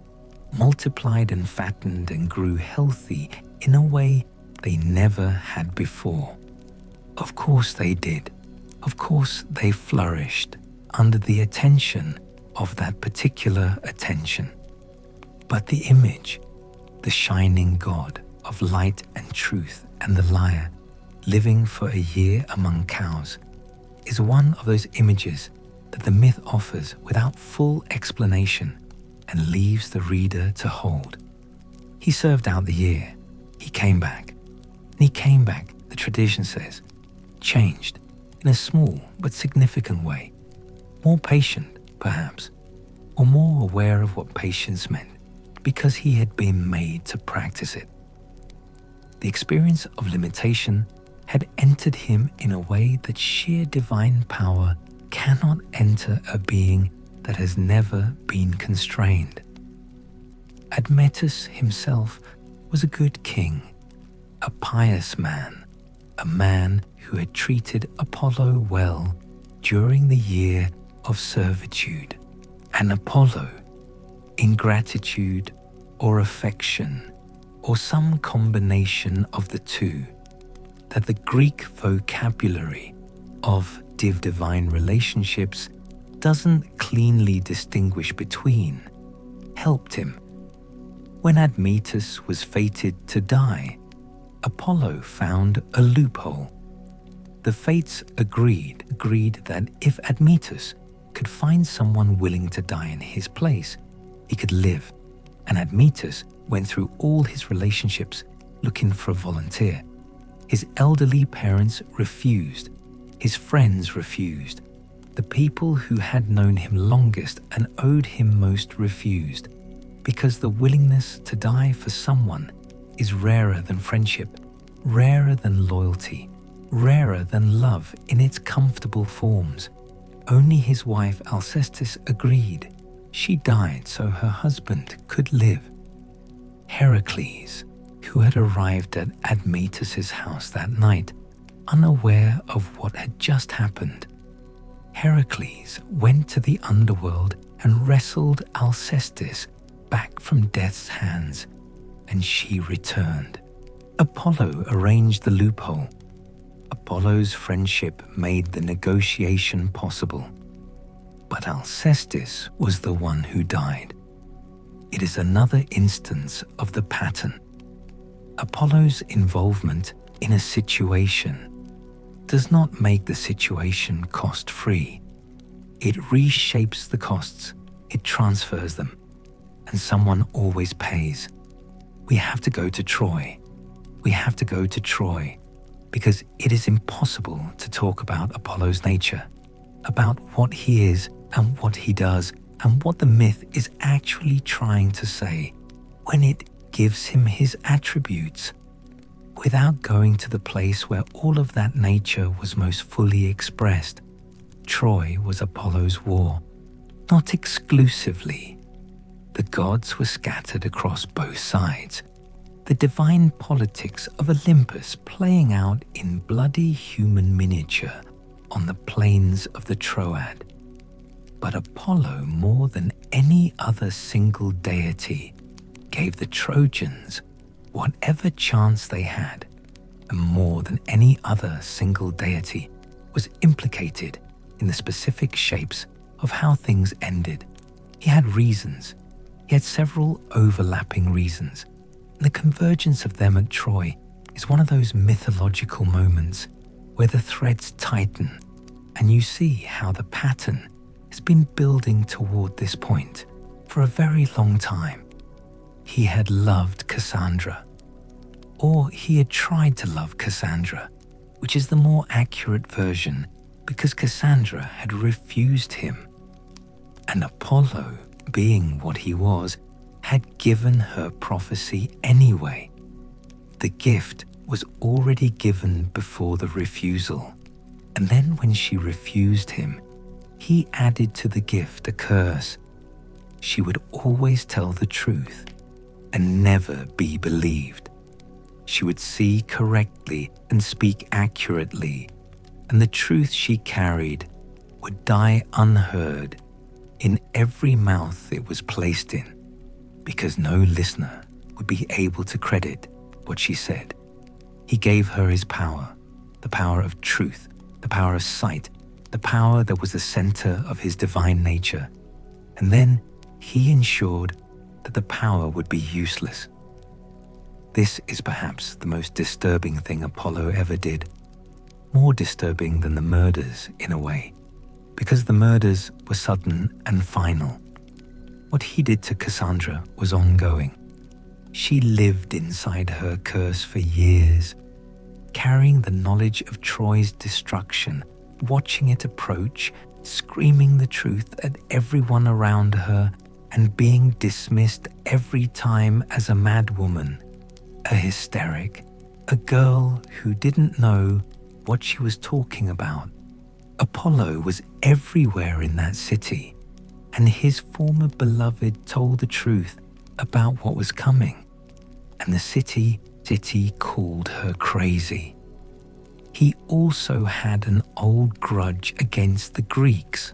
multiplied and fattened and grew healthy in a way they never had before. Of course they did. Of course they flourished under the attention of that particular attention. But the image, the shining god of light and truth and the lyre, living for a year among cows, is one of those images that the myth offers without full explanation and leaves the reader to hold. He served out the year. He came back. And he came back, the tradition says, changed in a small but significant way, more patient, perhaps, or more aware of what patience meant because he had been made to practice it. The experience of limitation had entered him in a way that sheer divine power cannot enter a being that has never been constrained. Admetus himself was a good king, a pious man, a man who had treated Apollo well during the year of servitude. And Apollo, in gratitude or affection or some combination of the two, that the Greek vocabulary of divine relationships doesn't cleanly distinguish between, helped him. When Admetus was fated to die, Apollo found a loophole. The fates agreed that if Admetus could find someone willing to die in his place, he could live, and Admetus went through all his relationships looking for a volunteer. His elderly parents refused, his friends refused, the people who had known him longest and owed him most refused, because the willingness to die for someone is rarer than friendship, rarer than loyalty, rarer than love in its comfortable forms. Only his wife Alcestis agreed. She died so her husband could live. Heracles, who had arrived at Admetus's house that night, unaware of what had just happened, Heracles went to the underworld and wrestled Alcestis back from death's hands, and she returned. Apollo arranged the loophole. Apollo's friendship made the negotiation possible. But Alcestis was the one who died. It is another instance of the pattern. Apollo's involvement in a situation does not make the situation cost-free. It reshapes the costs, it transfers them, and someone always pays. We have to go to Troy. We have to go to Troy because it is impossible to talk about Apollo's nature, about what he is and what he does and what the myth is actually trying to say when it gives him his attributes, without going to the place where all of that nature was most fully expressed. Troy was Apollo's war, not exclusively. The gods were scattered across both sides, the divine politics of Olympus playing out in bloody human miniature on the plains of the Troad. But Apollo, more than any other single deity, gave the Trojans whatever chance they had, and more than any other single deity was implicated in the specific shapes of how things ended. He had reasons. He had several overlapping reasons. The convergence of them at Troy is one of those mythological moments where the threads tighten and you see how the pattern has been building toward this point for a very long time. He had loved Cassandra, or he had tried to love Cassandra, which is the more accurate version because Cassandra had refused him. And Apollo, being what he was, had given her prophecy anyway. The gift was already given before the refusal, and then when she refused him, he added to the gift a curse. She would always tell the truth and never be believed. She would see correctly and speak accurately, and the truth she carried would die unheard in every mouth it was placed in, because no listener would be able to credit what she said. He gave her his power, the power of truth, the power of sight, the power that was the center of his divine nature, and then he ensured that the power would be useless. This is perhaps the most disturbing thing Apollo ever did, more disturbing than the murders in a way, because the murders were sudden and final. What he did to Cassandra was ongoing. She lived inside her curse for years, carrying the knowledge of Troy's destruction, watching it approach, screaming the truth at everyone around her, and being dismissed every time as a madwoman, a hysteric, a girl who didn't know what she was talking about. Apollo was everywhere in that city, and his former beloved told the truth about what was coming, and the city called her crazy. He also had an old grudge against the Greeks,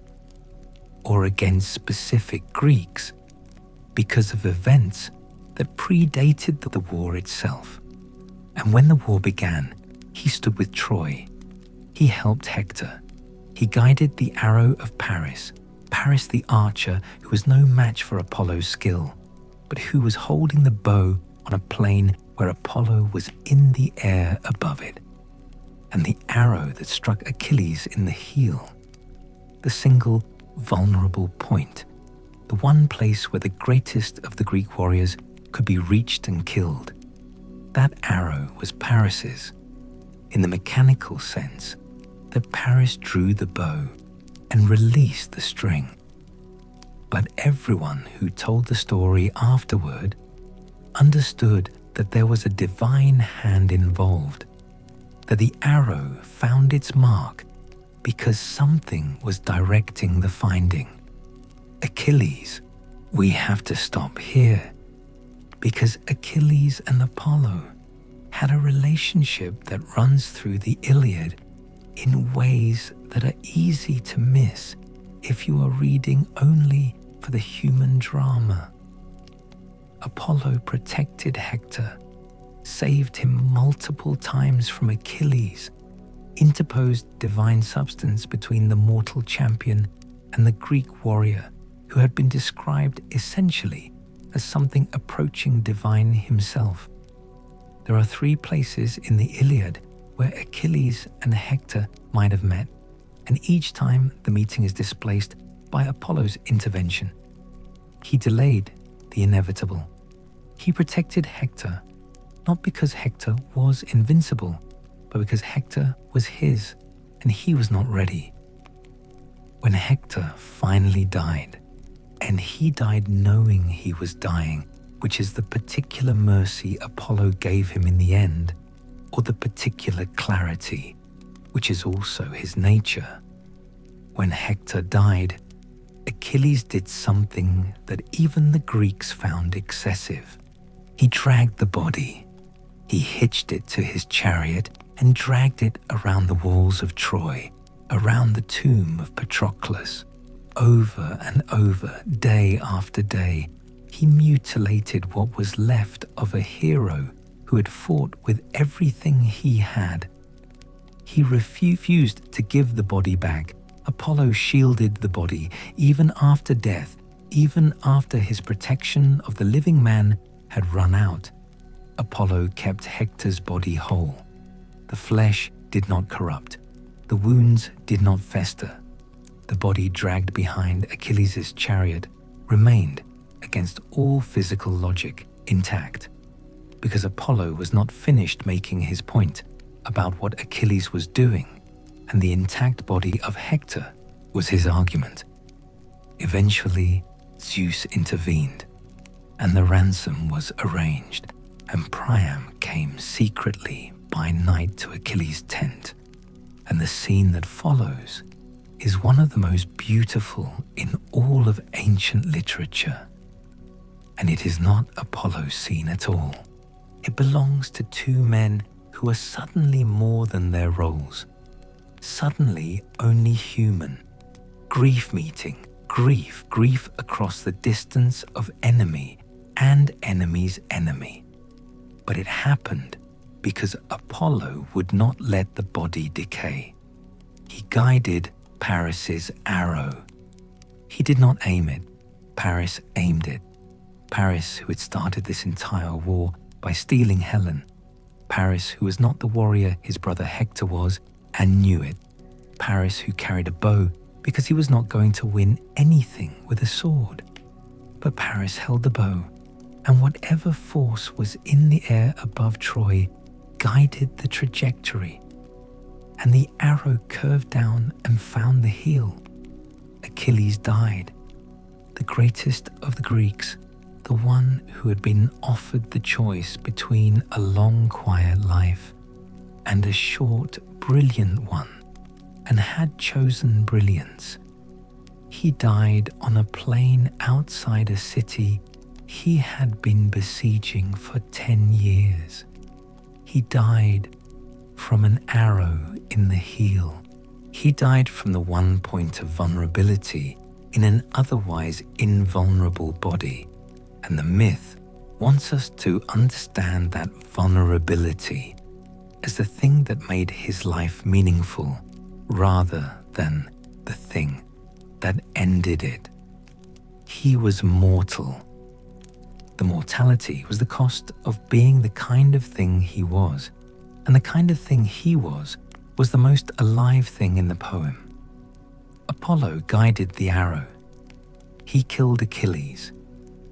or against specific Greeks, because of events that predated the war itself. And when the war began, he stood with Troy. He helped Hector. He guided the arrow of Paris. Paris the archer, who was no match for Apollo's skill, but who was holding the bow on a plane where Apollo was in the air above it, and the arrow that struck Achilles in the heel, the single vulnerable point, the one place where the greatest of the Greek warriors could be reached and killed. That arrow was Paris's, in the mechanical sense that Paris drew the bow and released the string. But everyone who told the story afterward understood that there was a divine hand involved, that the arrow found its mark because something was directing the finding. Achilles, we have to stop here, because Achilles and Apollo had a relationship that runs through the Iliad in ways that are easy to miss if you are reading only for the human drama. Apollo protected Hector, saved him multiple times from Achilles, interposed divine substance between the mortal champion and the Greek warrior who had been described essentially as something approaching divine himself. There are 3 places in the Iliad where Achilles and Hector might have met, and each time the meeting is displaced by Apollo's intervention. He delayed the inevitable. He protected Hector, not because Hector was invincible, but because Hector was his, and he was not ready. When Hector finally died, and he died knowing he was dying, which is the particular mercy Apollo gave him in the end, or the particular clarity, which is also his nature. When Hector died, Achilles did something that even the Greeks found excessive. He dragged the body. He hitched it to his chariot and dragged it around the walls of Troy, around the tomb of Patroclus. Over and over, day after day, he mutilated what was left of a hero who had fought with everything he had. He refused to give the body back. Apollo shielded the body even after death, even after his protection of the living man had run out. Apollo kept Hector's body whole. The flesh did not corrupt. The wounds did not fester. The body dragged behind Achilles' chariot remained, against all physical logic, intact, because Apollo was not finished making his point about what Achilles was doing, and the intact body of Hector was his argument. Eventually, Zeus intervened, and the ransom was arranged, and Priam came secretly by night to Achilles' tent, and the scene that follows is one of the most beautiful in all of ancient literature. And it is not Apollo's scene at all. It belongs to 2 men who are suddenly more than their roles, suddenly only human. Grief meeting, grief across the distance of enemy and enemy's enemy. But it happened because Apollo would not let the body decay. He guided Paris's arrow. He did not aim it. Paris aimed it. Paris, who had started this entire war by stealing Helen. Paris, who was not the warrior his brother Hector was and knew it. Paris, who carried a bow because he was not going to win anything with a sword. But Paris held the bow, and whatever force was in the air above Troy guided the trajectory, and the arrow curved down and found the heel. Achilles died, the greatest of the Greeks, the one who had been offered the choice between a long, quiet life and a short, brilliant one, and had chosen brilliance. He died on a plain outside a city he had been besieging for 10 years. He died from an arrow in the heel. He died from the one point of vulnerability in an otherwise invulnerable body. And the myth wants us to understand that vulnerability as the thing that made his life meaningful rather than the thing. that ended it. He was mortal. The mortality was the cost of being the kind of thing he was, and the kind of thing he was the most alive thing in the poem. Apollo guided the arrow. He killed Achilles,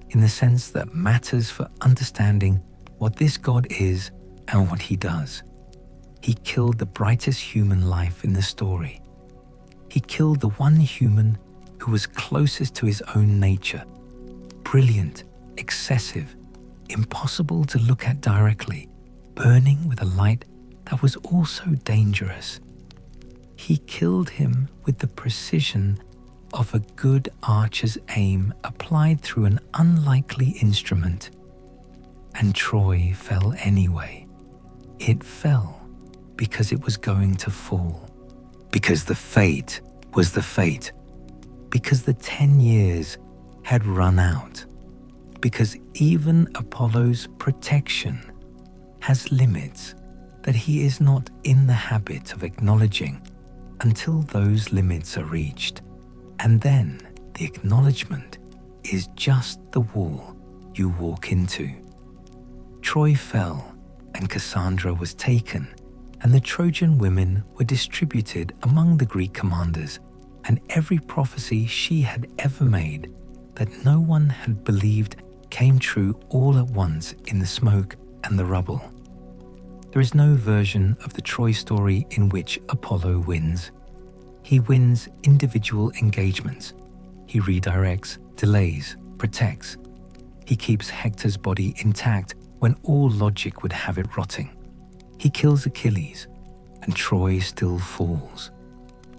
in the sense that matters for understanding what this god is and what he does. He killed the brightest human life in the story. He killed the one human who was closest to his own nature, brilliant, excessive, impossible to look at directly, burning with a light that was also dangerous. He killed him with the precision of a good archer's aim applied through an unlikely instrument. And Troy fell anyway. It fell because it was going to fall, because the fate was the fate, because the 10 years had run out, because even Apollo's protection has limits that he is not in the habit of acknowledging until those limits are reached. And then the acknowledgement is just the wall you walk into. Troy fell, and Cassandra was taken, and the Trojan women were distributed among the Greek commanders, and every prophecy she had ever made that no one had believed came true all at once in the smoke and the rubble. There is no version of the Troy story in which Apollo wins. He wins individual engagements. He redirects, delays, protects. He keeps Hector's body intact when all logic would have it rotting. He kills Achilles, and Troy still falls.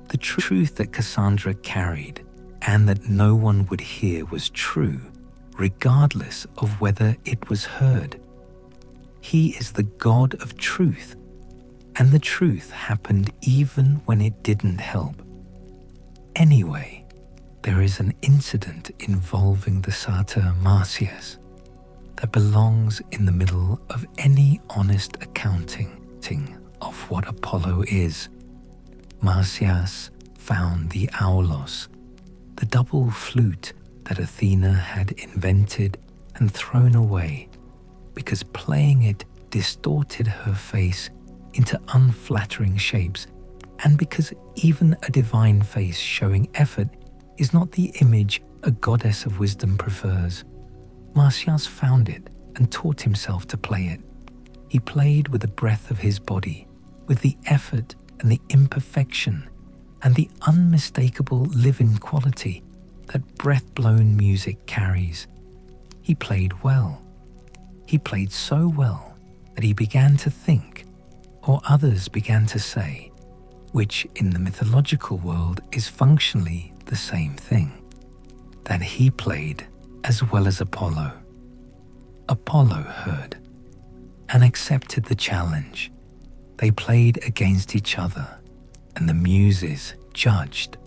The truth that Cassandra carried and that no one would hear was true, regardless of whether it was heard. He is the God of truth, and the truth happened even when it didn't help. Anyway, there is an incident involving the satyr Marsyas that belongs in the middle of any honest accounting of what Apollo is. Marsyas found the aulos, the double flute that Athena had invented and thrown away, because playing it distorted her face into unflattering shapes, and because even a divine face showing effort is not the image a goddess of wisdom prefers. Marsyas found it and taught himself to play it. He played with the breath of his body, with the effort and the imperfection and the unmistakable living quality that breath-blown music carries. He played well. He played so well that he began to think, or others began to say, which in the mythological world is functionally the same thing, that he played as well as Apollo. Apollo heard and accepted the challenge. They played against each other, and the muses judged.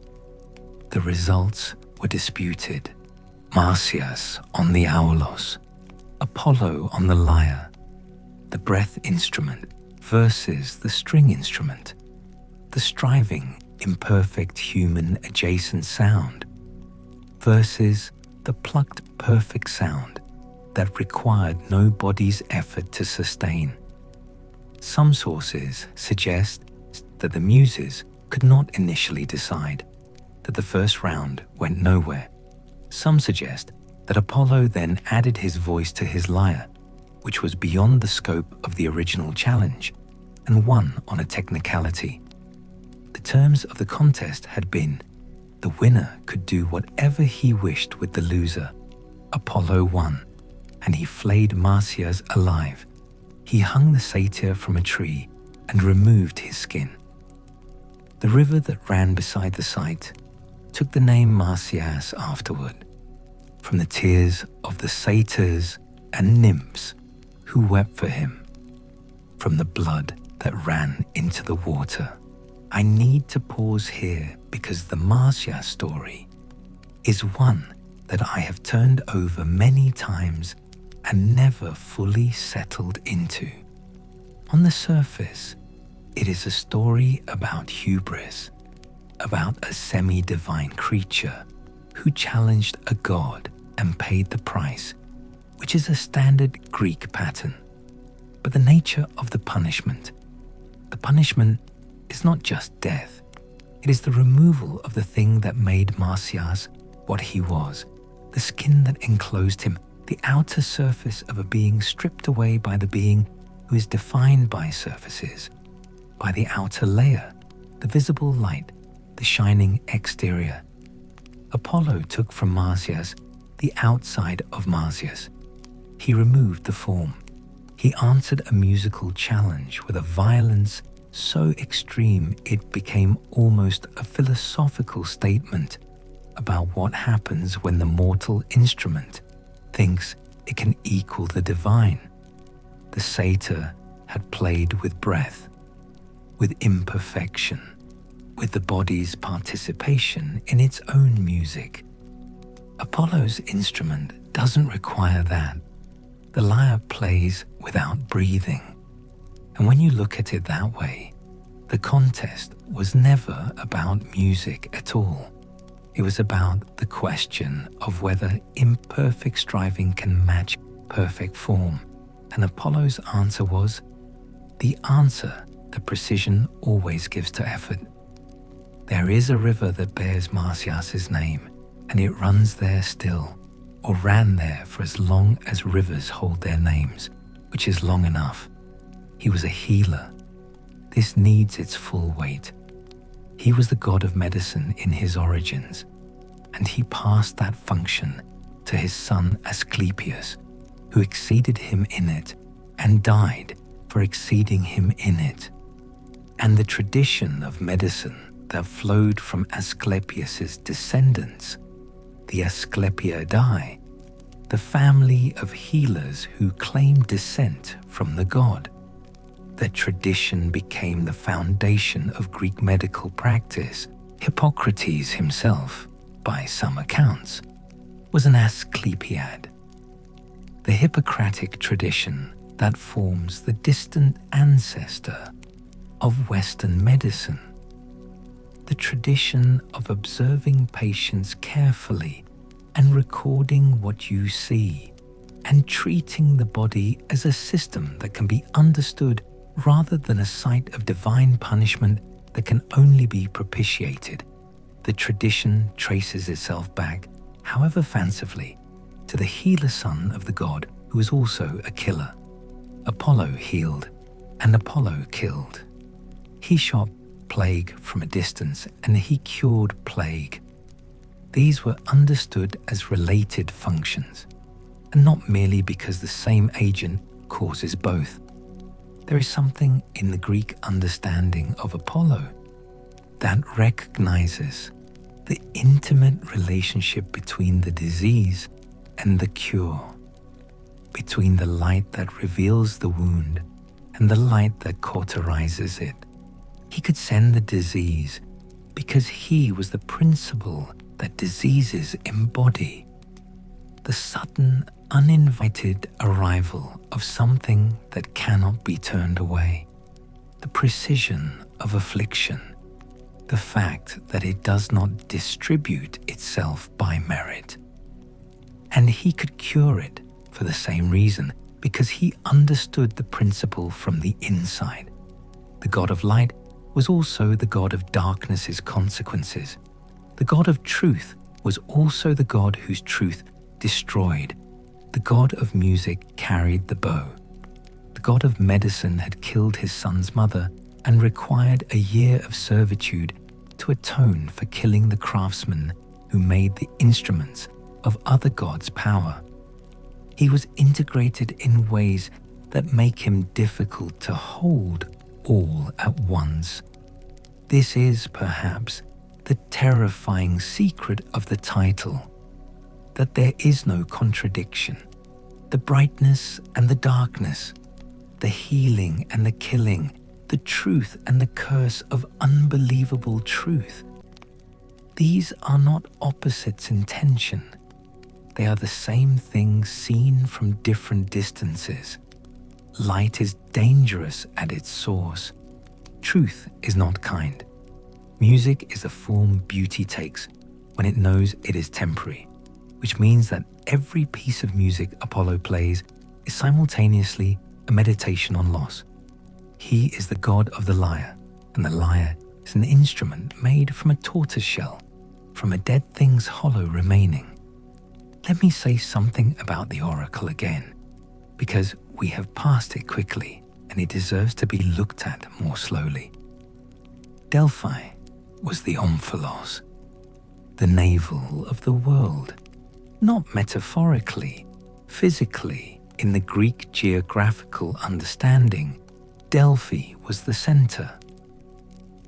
The results were disputed. Marsyas on the aulos, Apollo on the lyre, the breath instrument versus the string instrument, the striving, imperfect human adjacent sound versus the plucked perfect sound that required no body's effort to sustain. Some sources suggest that the muses could not initially decide, that the first round went nowhere. Some suggest that Apollo then added his voice to his lyre, which was beyond the scope of the original challenge, and won on a technicality. The terms of the contest had been, the winner could do whatever he wished with the loser. Apollo won, and he flayed Marsyas alive. He hung the satyr from a tree and removed his skin. The river that ran beside the site took the name Marsyas afterward, from the tears of the satyrs and nymphs who wept for him, from the blood that ran into the water. I need to pause here because the Marsyas story is one that I have turned over many times and never fully settled into. On the surface, it is a story about hubris, about a semi-divine creature who challenged a god and paid the price, which is a standard Greek pattern. But the nature of the punishment is not just death. It is the removal of the thing that made Marsyas what he was, the skin that enclosed him, the outer surface of a being stripped away by the being who is defined by surfaces, by the outer layer, the visible light, the shining exterior. Apollo took from Marsyas the outside of Marsyas. He removed the form. He answered a musical challenge with a violence so extreme it became almost a philosophical statement about what happens when the mortal instrument thinks it can equal the divine. The satyr had played with breath, with imperfection, with the body's participation in its own music. Apollo's instrument doesn't require that. The lyre plays without breathing. And when you look at it that way, the contest was never about music at all. It was about the question of whether imperfect striving can match perfect form. And Apollo's answer was the answer that precision always gives to effort. There is a river that bears Marsyas's name, and it runs there still, or ran there for as long as rivers hold their names, which is long enough. He was a healer. This needs its full weight. He was the god of medicine in his origins, and he passed that function to his son Asclepius, who exceeded him in it and died for exceeding him in it. And the tradition of medicine that flowed from Asclepius's descendants, the Asclepiadae, the family of healers who claimed descent from the god. That tradition became the foundation of Greek medical practice. Hippocrates himself, by some accounts, was an Asclepiad. The Hippocratic tradition that forms the distant ancestor of Western medicine. The tradition of observing patients carefully and recording what you see, and treating the body as a system that can be understood rather than a site of divine punishment that can only be propitiated. The tradition traces itself back, however fancifully, to the healer son of the god who was also a killer. Apollo healed, and Apollo killed. He shot plague from a distance, and he cured plague. These were understood as related functions, and not merely because the same agent causes both. There is something in the Greek understanding of Apollo that recognizes the intimate relationship between the disease and the cure, between the light that reveals the wound and the light that cauterizes it. He could send the disease because he was the principle that diseases embody. The sudden, uninvited arrival of something that cannot be turned away. The precision of affliction. The fact that it does not distribute itself by merit. And he could cure it for the same reason, because he understood the principle from the inside. The god of light was also the god of darkness's consequences. The god of truth was also the god whose truth destroyed. The god of music carried the bow. The god of medicine had killed his son's mother and required a year of servitude to atone for killing the craftsman who made the instruments of other gods' power. He was integrated in ways that make him difficult to hold all at once. This is, perhaps, the terrifying secret of the title, that there is no contradiction. The brightness and the darkness, the healing and the killing, the truth and the curse of unbelievable truth. These are not opposites in tension. They are the same thing seen from different distances. Light is dangerous at its source. Truth is not kind. Music is the form beauty takes when it knows it is temporary, which means that every piece of music Apollo plays is simultaneously a meditation on loss. He is the god of the lyre, and the lyre is an instrument made from a tortoise shell, from a dead thing's hollow remaining. Let me say something about the oracle again, because we have passed it quickly and it deserves to be looked at more slowly. Delphi was the omphalos, the navel of the world, not metaphorically, physically. In the Greek geographical understanding, Delphi was the center.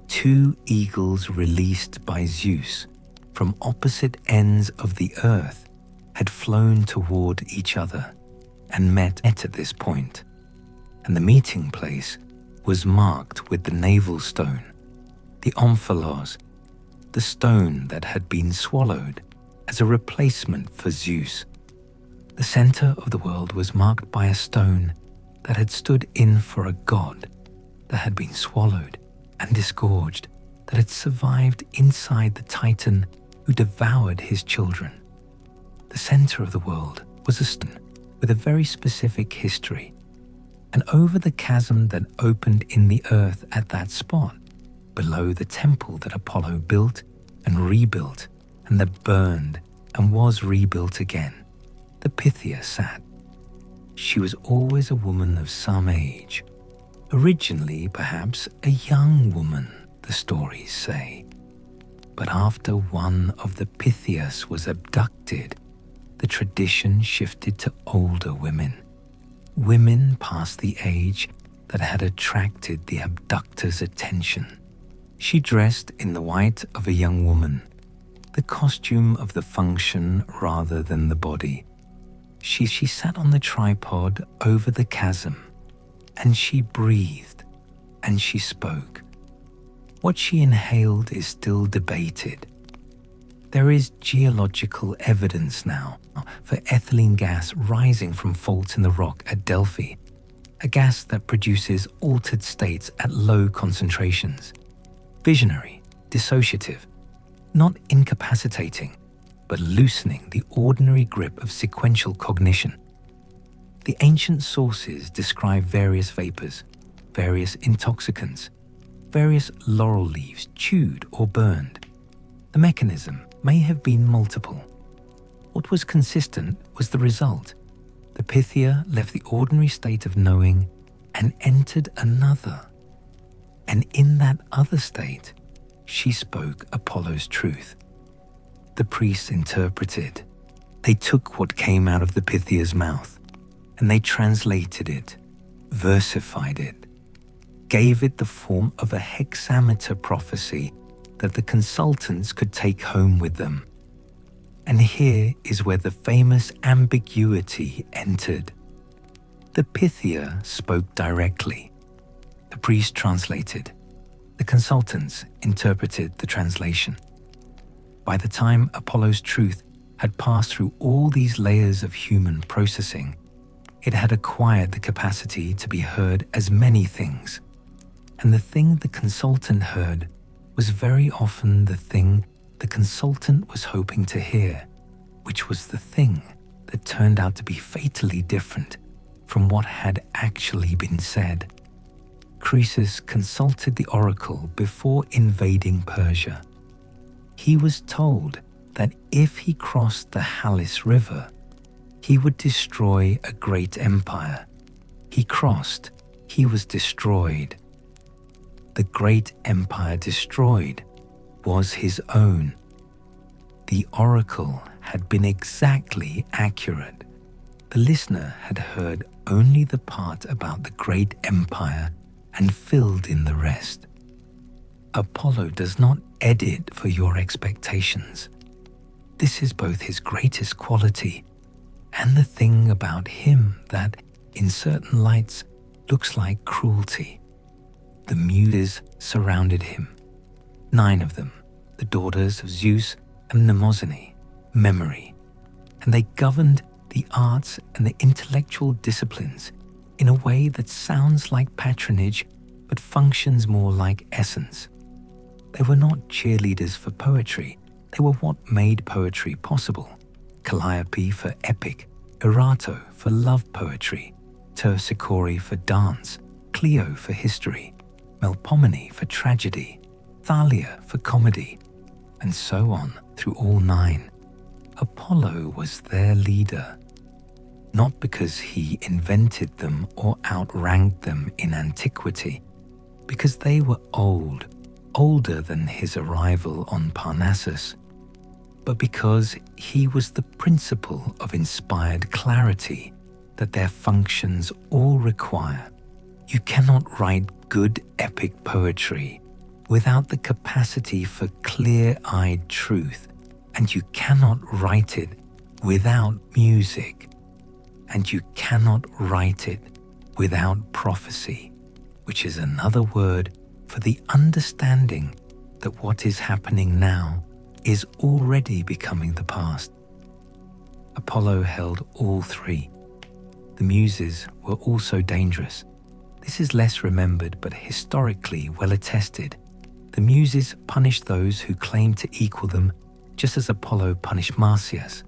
Two eagles released by Zeus from opposite ends of the earth had flown toward each other and met at this point, and the meeting place was marked with the navel stone, the omphalos, the stone that had been swallowed as a replacement for Zeus. The center of the world was marked by a stone that had stood in for a god, that had been swallowed and disgorged, that had survived inside the Titan who devoured his children. The center of the world was a stone with a very specific history, and over the chasm that opened in the earth at that spot, below the temple that Apollo built and rebuilt, and that burned and was rebuilt again, the Pythia sat. She was always a woman of some age, originally perhaps a young woman, the stories say. But after one of the Pythias was abducted, the tradition shifted to older women, women past the age that had attracted the abductor's attention. She dressed in the white of a young woman, the costume of the function rather than the body. She sat on the tripod over the chasm, and she breathed, and she spoke. What she inhaled is still debated. There is geological evidence now for ethylene gas rising from faults in the rock at Delphi, a gas that produces altered states at low concentrations. Visionary, dissociative, not incapacitating, but loosening the ordinary grip of sequential cognition. The ancient sources describe various vapors, various intoxicants, various laurel leaves chewed or burned. The mechanism may have been multiple. What was consistent was the result. The Pythia left the ordinary state of knowing and entered another. And in that other state, she spoke Apollo's truth. The priests interpreted. They took what came out of the Pythia's mouth, and they translated it, versified it, gave it the form of a hexameter prophecy that the consultants could take home with them. And here is where the famous ambiguity entered. The Pythia spoke directly. The priest translated. The consultants interpreted the translation. By the time Apollo's truth had passed through all these layers of human processing, it had acquired the capacity to be heard as many things. And the thing the consultant heard was very often the thing the consultant was hoping to hear, which was the thing that turned out to be fatally different from what had actually been said. Croesus consulted the oracle before invading Persia. He was told that if he crossed the Halys River, he would destroy a great empire. He crossed, he was destroyed. The great empire destroyed was his own. The oracle had been exactly accurate. The listener had heard only the part about the great empire and filled in the rest. Apollo does not edit for your expectations. This is both his greatest quality and the thing about him that, in certain lights, looks like cruelty. The Muses surrounded him, 9 of them, the daughters of Zeus and Mnemosyne, memory, and they governed the arts and the intellectual disciplines in a way that sounds like patronage but functions more like essence. They were not cheerleaders for poetry. They were what made poetry possible. Calliope for epic, Erato for love poetry, Terpsichore for dance, Clio for history, Melpomene for tragedy, Thalia for comedy, and so on through all 9. Apollo was their leader, not because he invented them or outranked them in antiquity, because they were old, older than his arrival on Parnassus, but because he was the principle of inspired clarity that their functions all require. You cannot write good epic poetry without the capacity for clear-eyed truth, and you cannot write it without music, and you cannot write it without prophecy, which is another word for the understanding that what is happening now is already becoming the past. Apollo held all 3. The Muses were also dangerous. This is less remembered but historically well attested. The Muses punished those who claimed to equal them, just as Apollo punished Marsyas.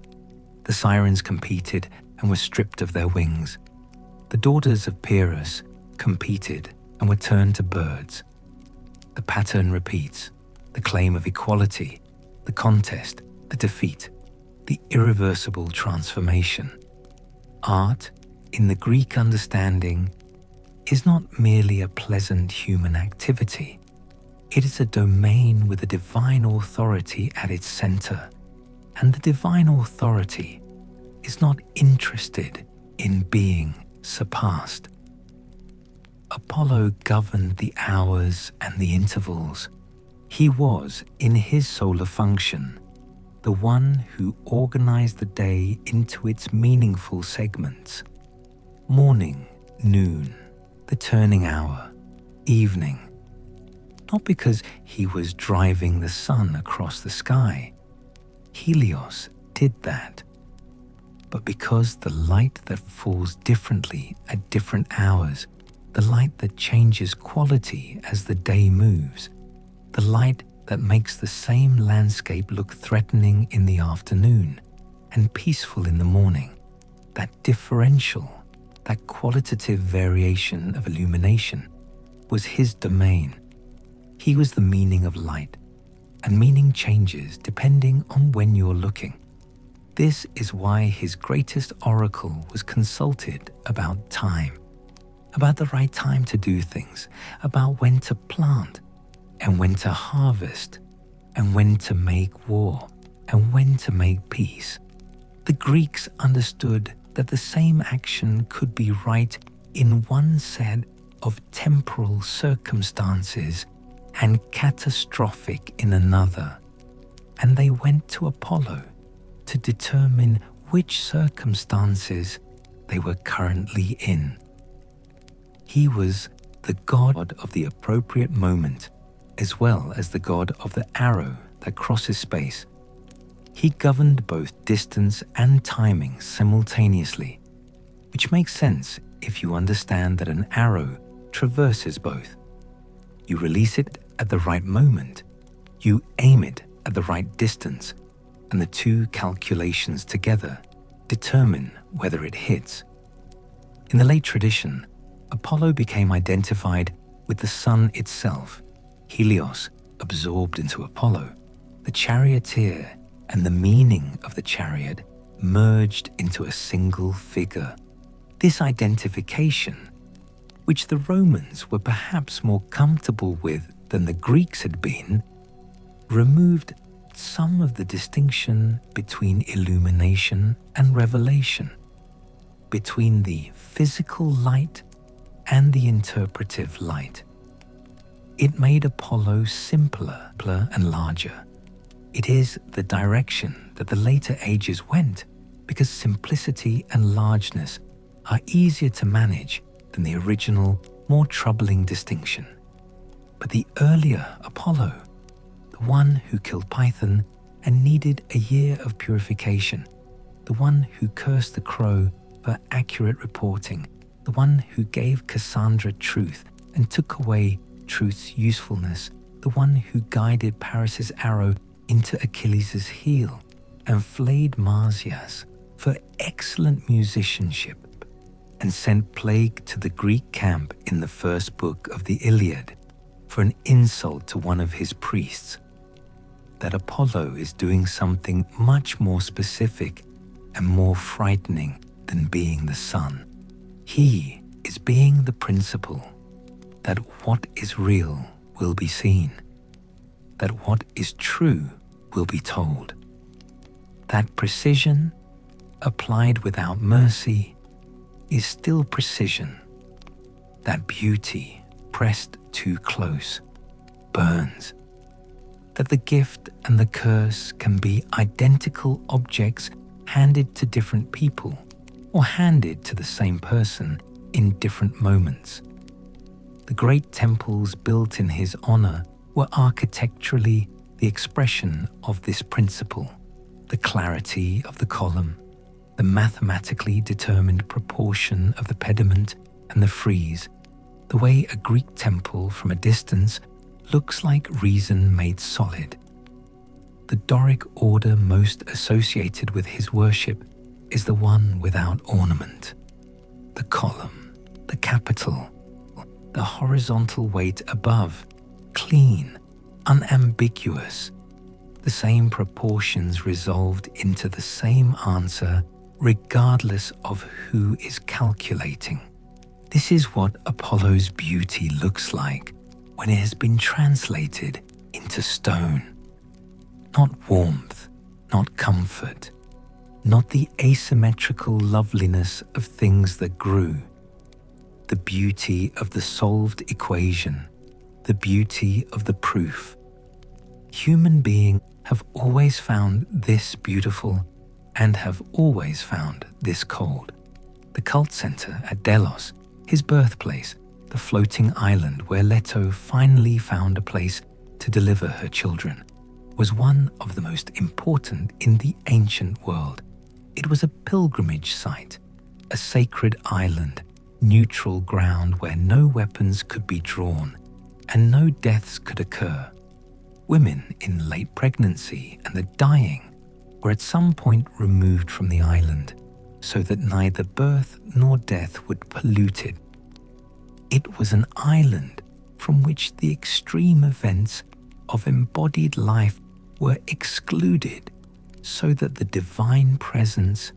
The Sirens competed and were stripped of their wings. The daughters of Pyrrhus competed and were turned to birds. The pattern repeats: the claim of equality, the contest, the defeat, the irreversible transformation. Art, in the Greek understanding, is not merely a pleasant human activity. It is a domain with a divine authority at its center, and the divine authority is not interested in being surpassed. Apollo governed the hours and the intervals. He was, in his solar function, the one who organized the day into its meaningful segments: morning, noon, the turning hour, evening. Not because he was driving the sun across the sky. Helios did that. But because the light that falls differently at different hours, the light that changes quality as the day moves, the light that makes the same landscape look threatening in the afternoon and peaceful in the morning, that differential, that qualitative variation of illumination, was his domain. He was the meaning of light, and meaning changes depending on when you're looking. This is why his greatest oracle was consulted about time, about the right time to do things, about when to plant, and when to harvest, and when to make war, and when to make peace. The Greeks understood that the same action could be right in one set of temporal circumstances and catastrophic in another, and they went to Apollo to determine which circumstances they were currently in. He was the god of the appropriate moment, as well as the god of the arrow that crosses space. He governed both distance and timing simultaneously, which makes sense if you understand that an arrow traverses both. You release it at the right moment, you aim it at the right distance, and the two calculations together determine whether it hits. In the late tradition, Apollo became identified with the sun itself. Helios absorbed into Apollo. The charioteer and the meaning of the chariot merged into a single figure. This identification, which the Romans were perhaps more comfortable with than the Greeks had been, removed some of the distinction between illumination and revelation, between the physical light and the interpretive light. It made Apollo simpler and larger. It is the direction that the later ages went, because simplicity and largeness are easier to manage than the original, more troubling distinction. But the earlier Apollo, the one who killed Python and needed a year of purification, the one who cursed the crow for accurate reporting, the one who gave Cassandra truth and took away truth's usefulness, the the one who guided Paris's arrow into Achilles' heel and flayed Marsyas for excellent musicianship, and sent plague to the Greek camp in the first book of the Iliad for an insult to one of his priests, that Apollo is doing something much more specific and more frightening than being the sun. He is being the principle that what is real will be seen, that what is true will be told. That precision, applied without mercy, is still precision. That beauty, pressed too close, burns. That the gift and the curse can be identical objects handed to different people, or handed to the same person in different moments. The great temples built in his honor were architecturally the expression of this principle, the clarity of the column, the mathematically determined proportion of the pediment and the frieze, the way a Greek temple from a distance looks like reason made solid. The Doric order most associated with his worship is the one without ornament. The column, the capital, the horizontal weight above, clean, unambiguous, the same proportions resolved into the same answer regardless of who is calculating. This is what Apollo's beauty looks like when it has been translated into stone. Not warmth, not comfort, not the asymmetrical loveliness of things that grew. The beauty of the solved equation, the beauty of the proof. Human beings have always found this beautiful and have always found this cold. The cult center at Delos, his birthplace, the floating island where Leto finally found a place to deliver her children, was one of the most important in the ancient world. It was a pilgrimage site, a sacred island, neutral ground where no weapons could be drawn and no deaths could occur. Women in late pregnancy and the dying were at some point removed from the island so that neither birth nor death would pollute it. It was an island from which the extreme events of embodied life were excluded so that the divine presence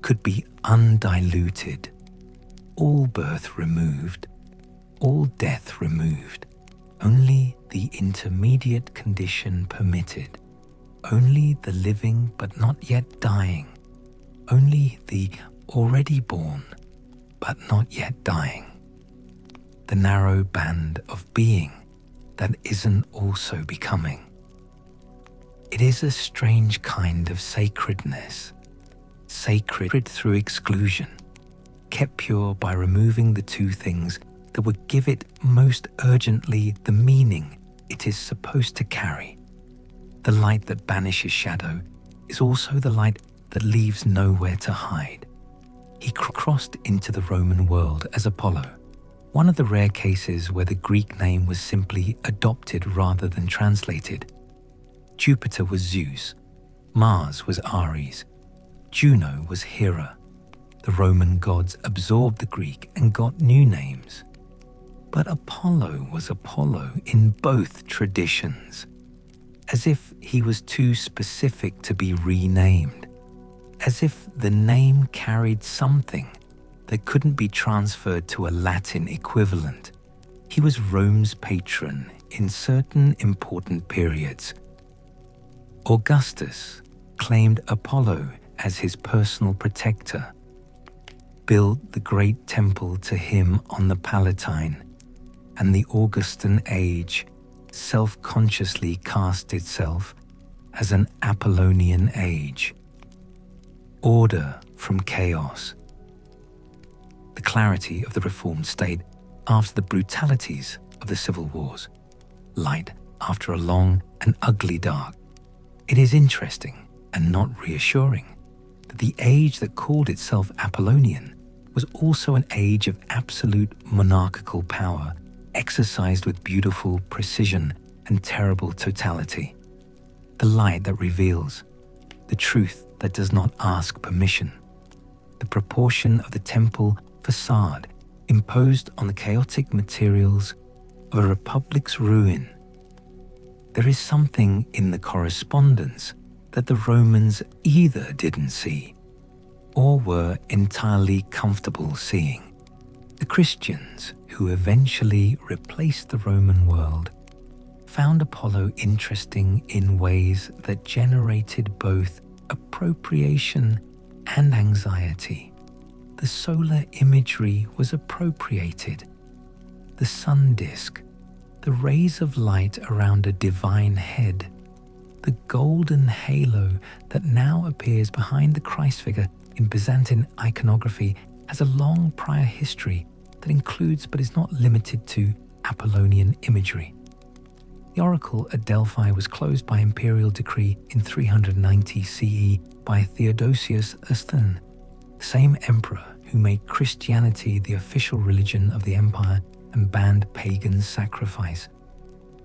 could be undiluted. All birth removed, all death removed, only the intermediate condition permitted, only the living but not yet dying, only the already born but not yet dying. The narrow band of being that isn't also becoming. It is a strange kind of sacredness, sacred through exclusion, kept pure by removing the two things that would give it most urgently the meaning it is supposed to carry. The light that banishes shadow is also the light that leaves nowhere to hide. He crossed into the Roman world as Apollo, one of the rare cases where the Greek name was simply adopted rather than translated. Jupiter was Zeus, Mars was Ares, Juno was Hera. The Roman gods absorbed the Greek and got new names. But Apollo was Apollo in both traditions, as if he was too specific to be renamed, as if the name carried something that couldn't be transferred to a Latin equivalent. He was Rome's patron in certain important periods. Augustus claimed Apollo as his personal protector, built the great temple to him on the Palatine, and the Augustan age self-consciously cast itself as an Apollonian age. Order from chaos. The clarity of the reformed state after the brutalities of the civil wars. Light after a long and ugly dark. It is interesting and not reassuring that the age that called itself Apollonian was also an age of absolute monarchical power exercised with beautiful precision and terrible totality. The light that reveals, the truth that does not ask permission, the proportion of the temple facade imposed on the chaotic materials of a republic's ruin. There is something in the correspondence that the Romans either didn't see or were entirely comfortable seeing. The Christians, who eventually replaced the Roman world, found Apollo interesting in ways that generated both appropriation and anxiety. The solar imagery was appropriated. The sun disk, the rays of light around a divine head, the golden halo that now appears behind the Christ figure in Byzantine iconography has a long prior history that includes but is not limited to Apollonian imagery. The oracle at Delphi was closed by imperial decree in 390 CE by Theodosius Asthene, the same emperor who made Christianity the official religion of the empire and banned pagan sacrifice.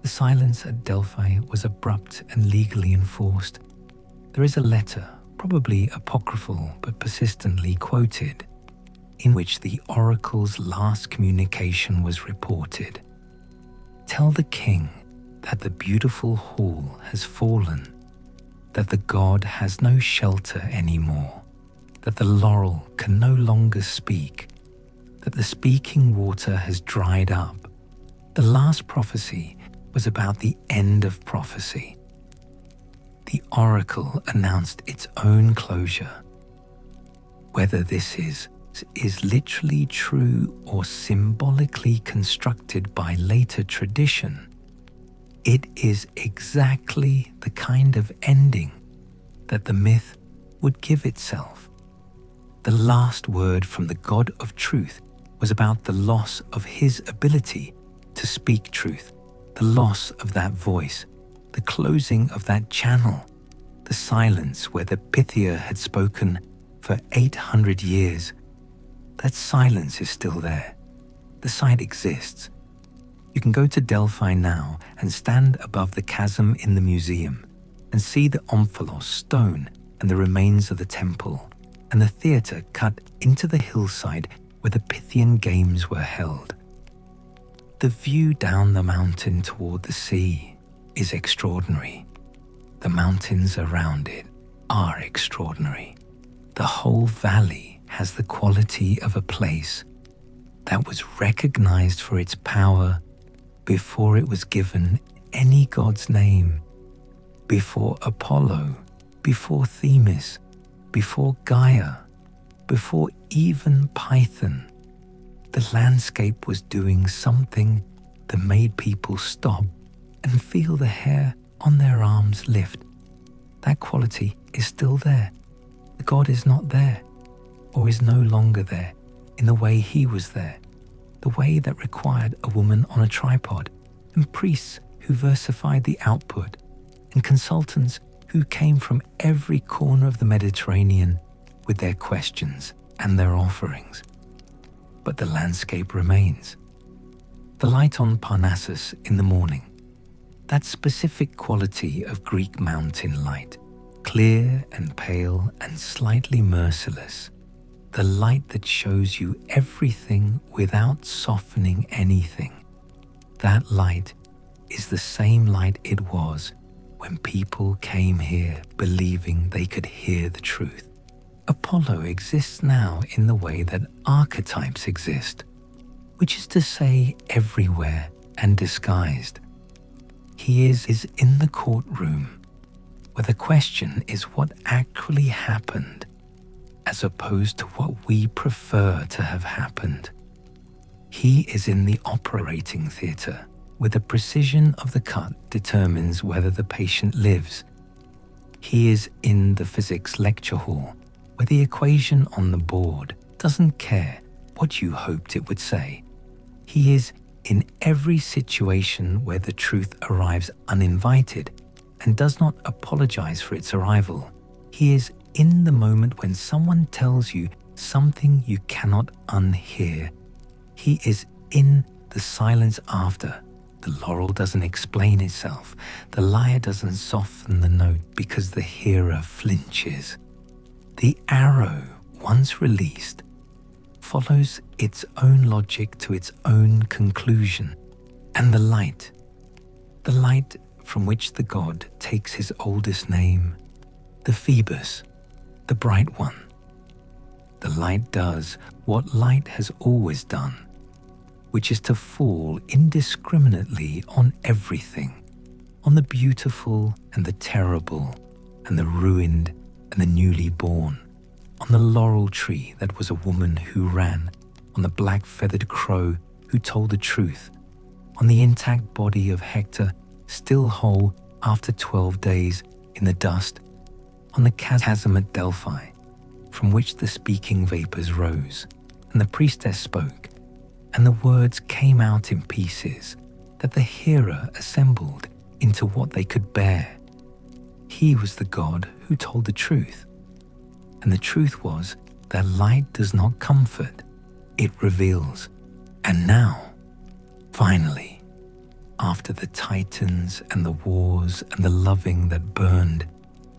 The silence at Delphi was abrupt and legally enforced. There is a letter, probably apocryphal but persistently quoted, in which the oracle's last communication was reported. Tell the king that the beautiful hall has fallen, that the god has no shelter anymore, that the laurel can no longer speak, that the speaking water has dried up. The last prophecy was about the end of prophecy. The oracle announced its own closure. Whether this is literally true or symbolically constructed by later tradition, it is exactly the kind of ending that the myth would give itself. The last word from the God of Truth was about the loss of his ability to speak truth, the loss of that voice, the closing of that channel, the silence where the Pythia had spoken for 800 years. That silence is still there. The site exists. You can go to Delphi now and stand above the chasm in the museum and see the omphalos stone and the remains of the temple and the theatre cut into the hillside where the Pythian games were held. The view down the mountain toward the sea is extraordinary. The mountains around it are extraordinary. The whole valley has the quality of a place that was recognized for its power before it was given any god's name, before Apollo, before Themis, before Gaia, before even Python. The landscape was doing something that made people stop and feel the hair on their arms lift. That quality is still there. The god is not there, or is no longer there in the way he was there, the way that required a woman on a tripod, and priests who versified the output, and consultants who came from every corner of the Mediterranean with their questions and their offerings. But the landscape remains. The light on Parnassus in the morning, that specific quality of Greek mountain light, clear and pale and slightly merciless, the light that shows you everything without softening anything. That light is the same light it was when people came here believing they could hear the truth. Apollo exists now in the way that archetypes exist, which is to say everywhere and disguised. He is in the courtroom, where the question is what actually happened, as opposed to what we prefer to have happened. He is in the operating theatre, where the precision of the cut determines whether the patient lives. He is in the physics lecture hall, where the equation on the board doesn't care what you hoped it would say. He is in every situation where the truth arrives uninvited and does not apologize for its arrival. He is in the moment when someone tells you something you cannot unhear. He is in the silence after, The laurel doesn't explain itself. The lyre doesn't soften the note because the hearer flinches. The arrow, once released, follows its own logic to its own conclusion. And the light from which the god takes his oldest name, the Phoebus, the bright one. The light does what light has always done, which is to fall indiscriminately on everything, on the beautiful and the terrible, and the ruined and the newly born, on the laurel tree that was a woman who ran, on the black-feathered crow who told the truth, on the intact body of Hector, still whole after 12 days in the dust, on the chasm at Delphi, from which the speaking vapors rose, and the priestess spoke, and the words came out in pieces, that the hearer assembled into what they could bear. He was the God who told the truth, and the truth was that light does not comfort, it reveals. And now, finally, after the titans and the wars and the loving that burned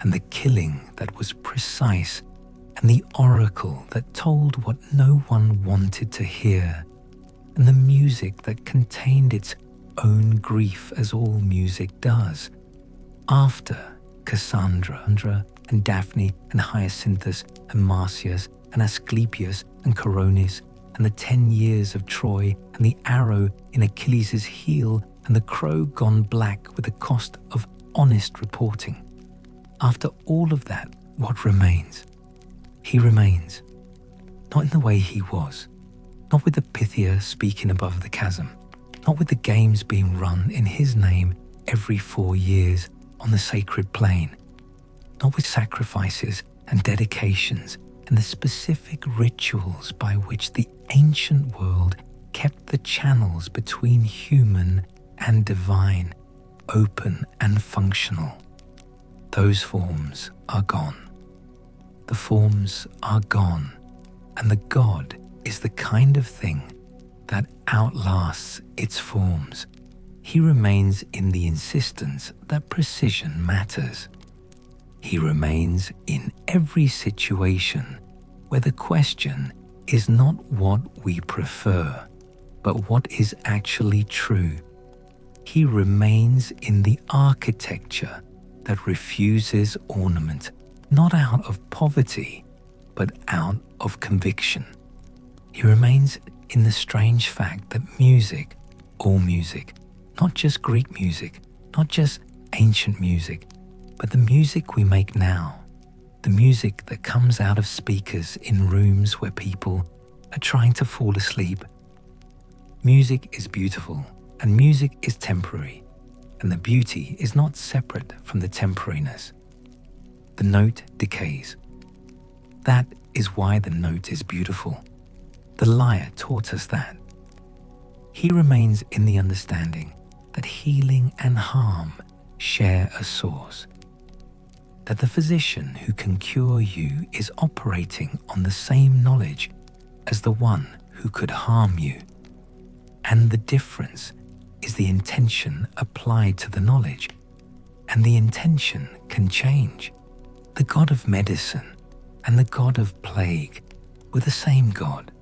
and the killing that was precise and the oracle that told what no one wanted to hear, and the music that contained its own grief as all music does, after Cassandra and Daphne and Hyacinthus and Marsyas and Asclepius and Coronis and the 10 years of Troy and the arrow in Achilles' heel and the crow gone black with the cost of honest reporting. After all of that, what remains? He remains, not in the way he was, not with the Pythia speaking above the chasm, not with the games being run in his name every 4 years on the sacred plain, not with sacrifices and dedications and the specific rituals by which the ancient world kept the channels between human and divine open and functional. Those forms are gone. The forms are gone, and the God is the kind of thing that outlasts its forms. He remains in the insistence that precision matters. He remains in every situation where the question is not what we prefer, but what is actually true. He remains in the architecture that refuses ornament, not out of poverty, but out of conviction. He remains in the strange fact that music, all music, not just Greek music, not just ancient music, but the music we make now, the music that comes out of speakers in rooms where people are trying to fall asleep. Music is beautiful, and music is temporary, and the beauty is not separate from the temporariness. The note decays. That is why the note is beautiful. The lyre taught us that. He remains in the understanding that healing and harm share a source, that the physician who can cure you is operating on the same knowledge as the one who could harm you, and the difference is the intention applied to the knowledge, and the intention can change. The god of medicine and the god of plague were the same god,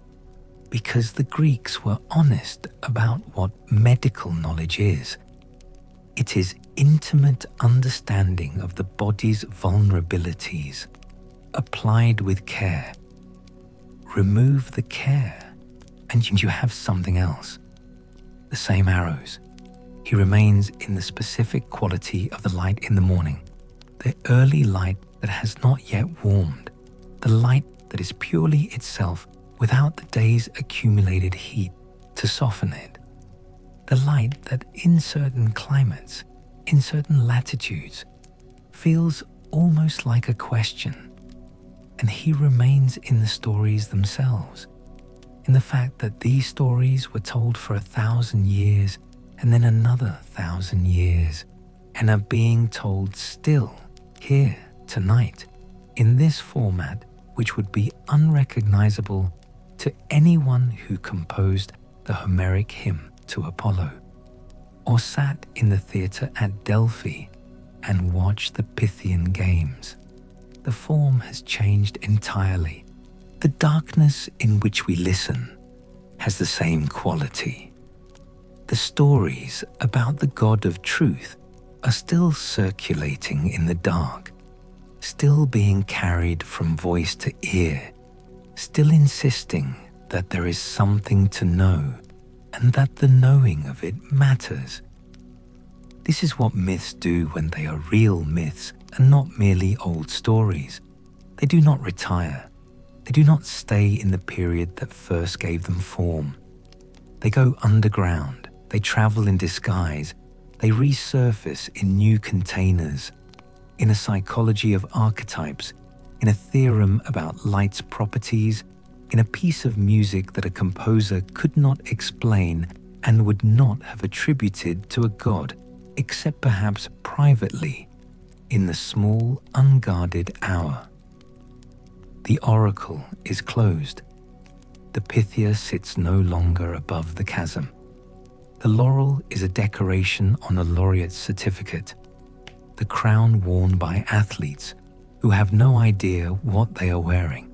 because the Greeks were honest about what medical knowledge is. It is intimate understanding of the body's vulnerabilities, applied with care. Remove the care, and you have something else. The same arrows. He remains in the specific quality of the light in the morning, the early light that has not yet warmed, the light that is purely itself without the day's accumulated heat to soften it, the light that in certain climates, in certain latitudes, feels almost like a question. And he remains in the stories themselves, in the fact that these stories were told for 1,000 years and then another 1,000 years, and are being told still here tonight in this format, which would be unrecognizable to anyone who composed the Homeric hymn to Apollo. or sat in the theatre at Delphi and watched the Pythian games, the form has changed entirely. The darkness in which we listen has the same quality. The stories about the God of truth are still circulating in the dark, still being carried from voice to ear, still insisting that there is something to know and that the knowing of it matters. This is what myths do when they are real myths and not merely old stories. They do not retire. They do not stay in the period that first gave them form. They go underground. They travel in disguise. They resurface in new containers, in a psychology of archetypes, in a theorem about light's properties, in a piece of music that a composer could not explain and would not have attributed to a god, except perhaps privately, in the small, unguarded hour. The oracle is closed. The Pythia sits no longer above the chasm. The laurel is a decoration on a laureate's certificate, the crown worn by athletes who have no idea what they are wearing.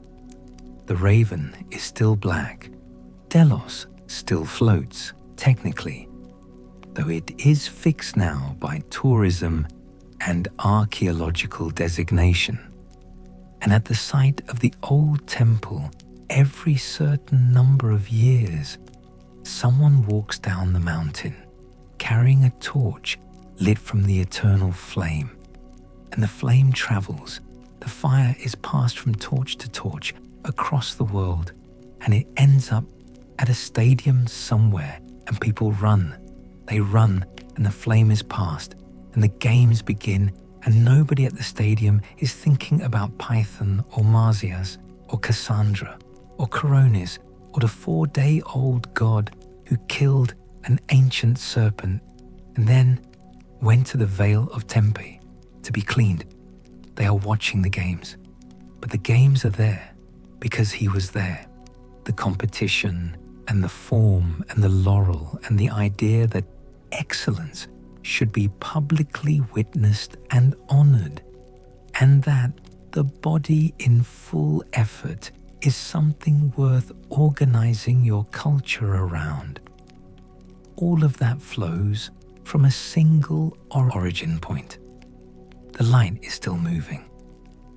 The raven is still black. Delos still floats, technically, though it is fixed now by tourism and archaeological designation. And at the site of the old temple, every certain number of years, someone walks down the mountain, carrying a torch lit from the eternal flame. And the flame travels. The fire is passed from torch to torch across the world, and it ends up at a stadium somewhere, and people run. They run, and the flame is passed, and the games begin, and nobody at the stadium is thinking about Python or Marsyas or Cassandra or Coronis or the 4-day-old god who killed an ancient serpent and then went to the Vale of Tempe to be cleaned. They are watching the games, but the games are there because he was there. The competition and the form and the laurel and the idea that excellence should be publicly witnessed and honored, and that the body in full effort is something worth organizing your culture around. All of that flows from a single origin point. The light is still moving.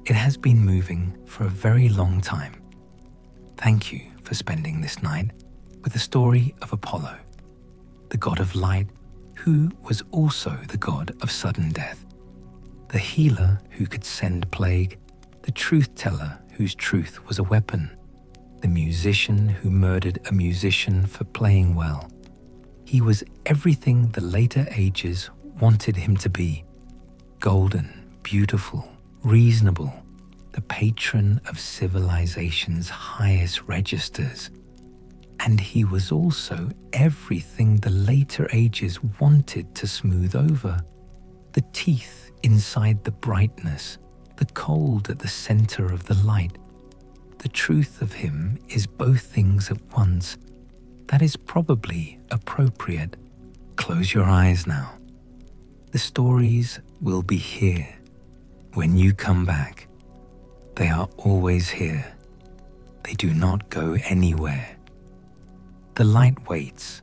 It has been moving for a very long time. Thank you for spending this night with the story of Apollo, the god of light who was also the god of sudden death, the healer who could send plague, the truth teller whose truth was a weapon, the musician who murdered a musician for playing well. He was everything the later ages wanted him to be: golden, beautiful, reasonable, the patron of civilization's highest registers. And he was also everything the later ages wanted to smooth over: the teeth inside the brightness, the cold at the center of the light. The truth of him is both things at once. That is probably appropriate. Close your eyes now. The stories will be here when you come back. They are always here. They do not go anywhere. The light waits.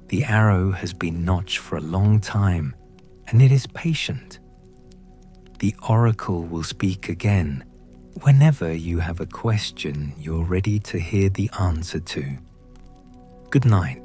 The arrow has been notched for a long time, and it is patient. The oracle will speak again whenever you have a question you're ready to hear the answer to. Good night.